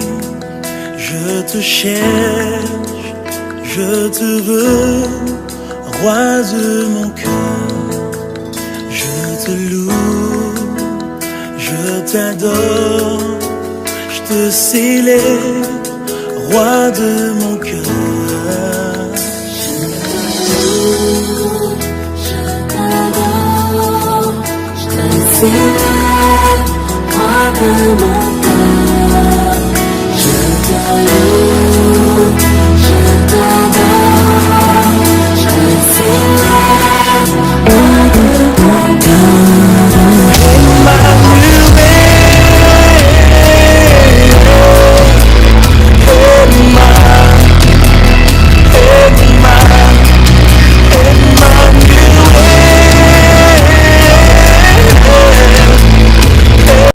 je te cherche, je te veux, roi de mon cœur. Je te loue, je t'adore, je te célèbre, roi de mon cœur. Je t'adore, je te célèbre, roi de mon cœur.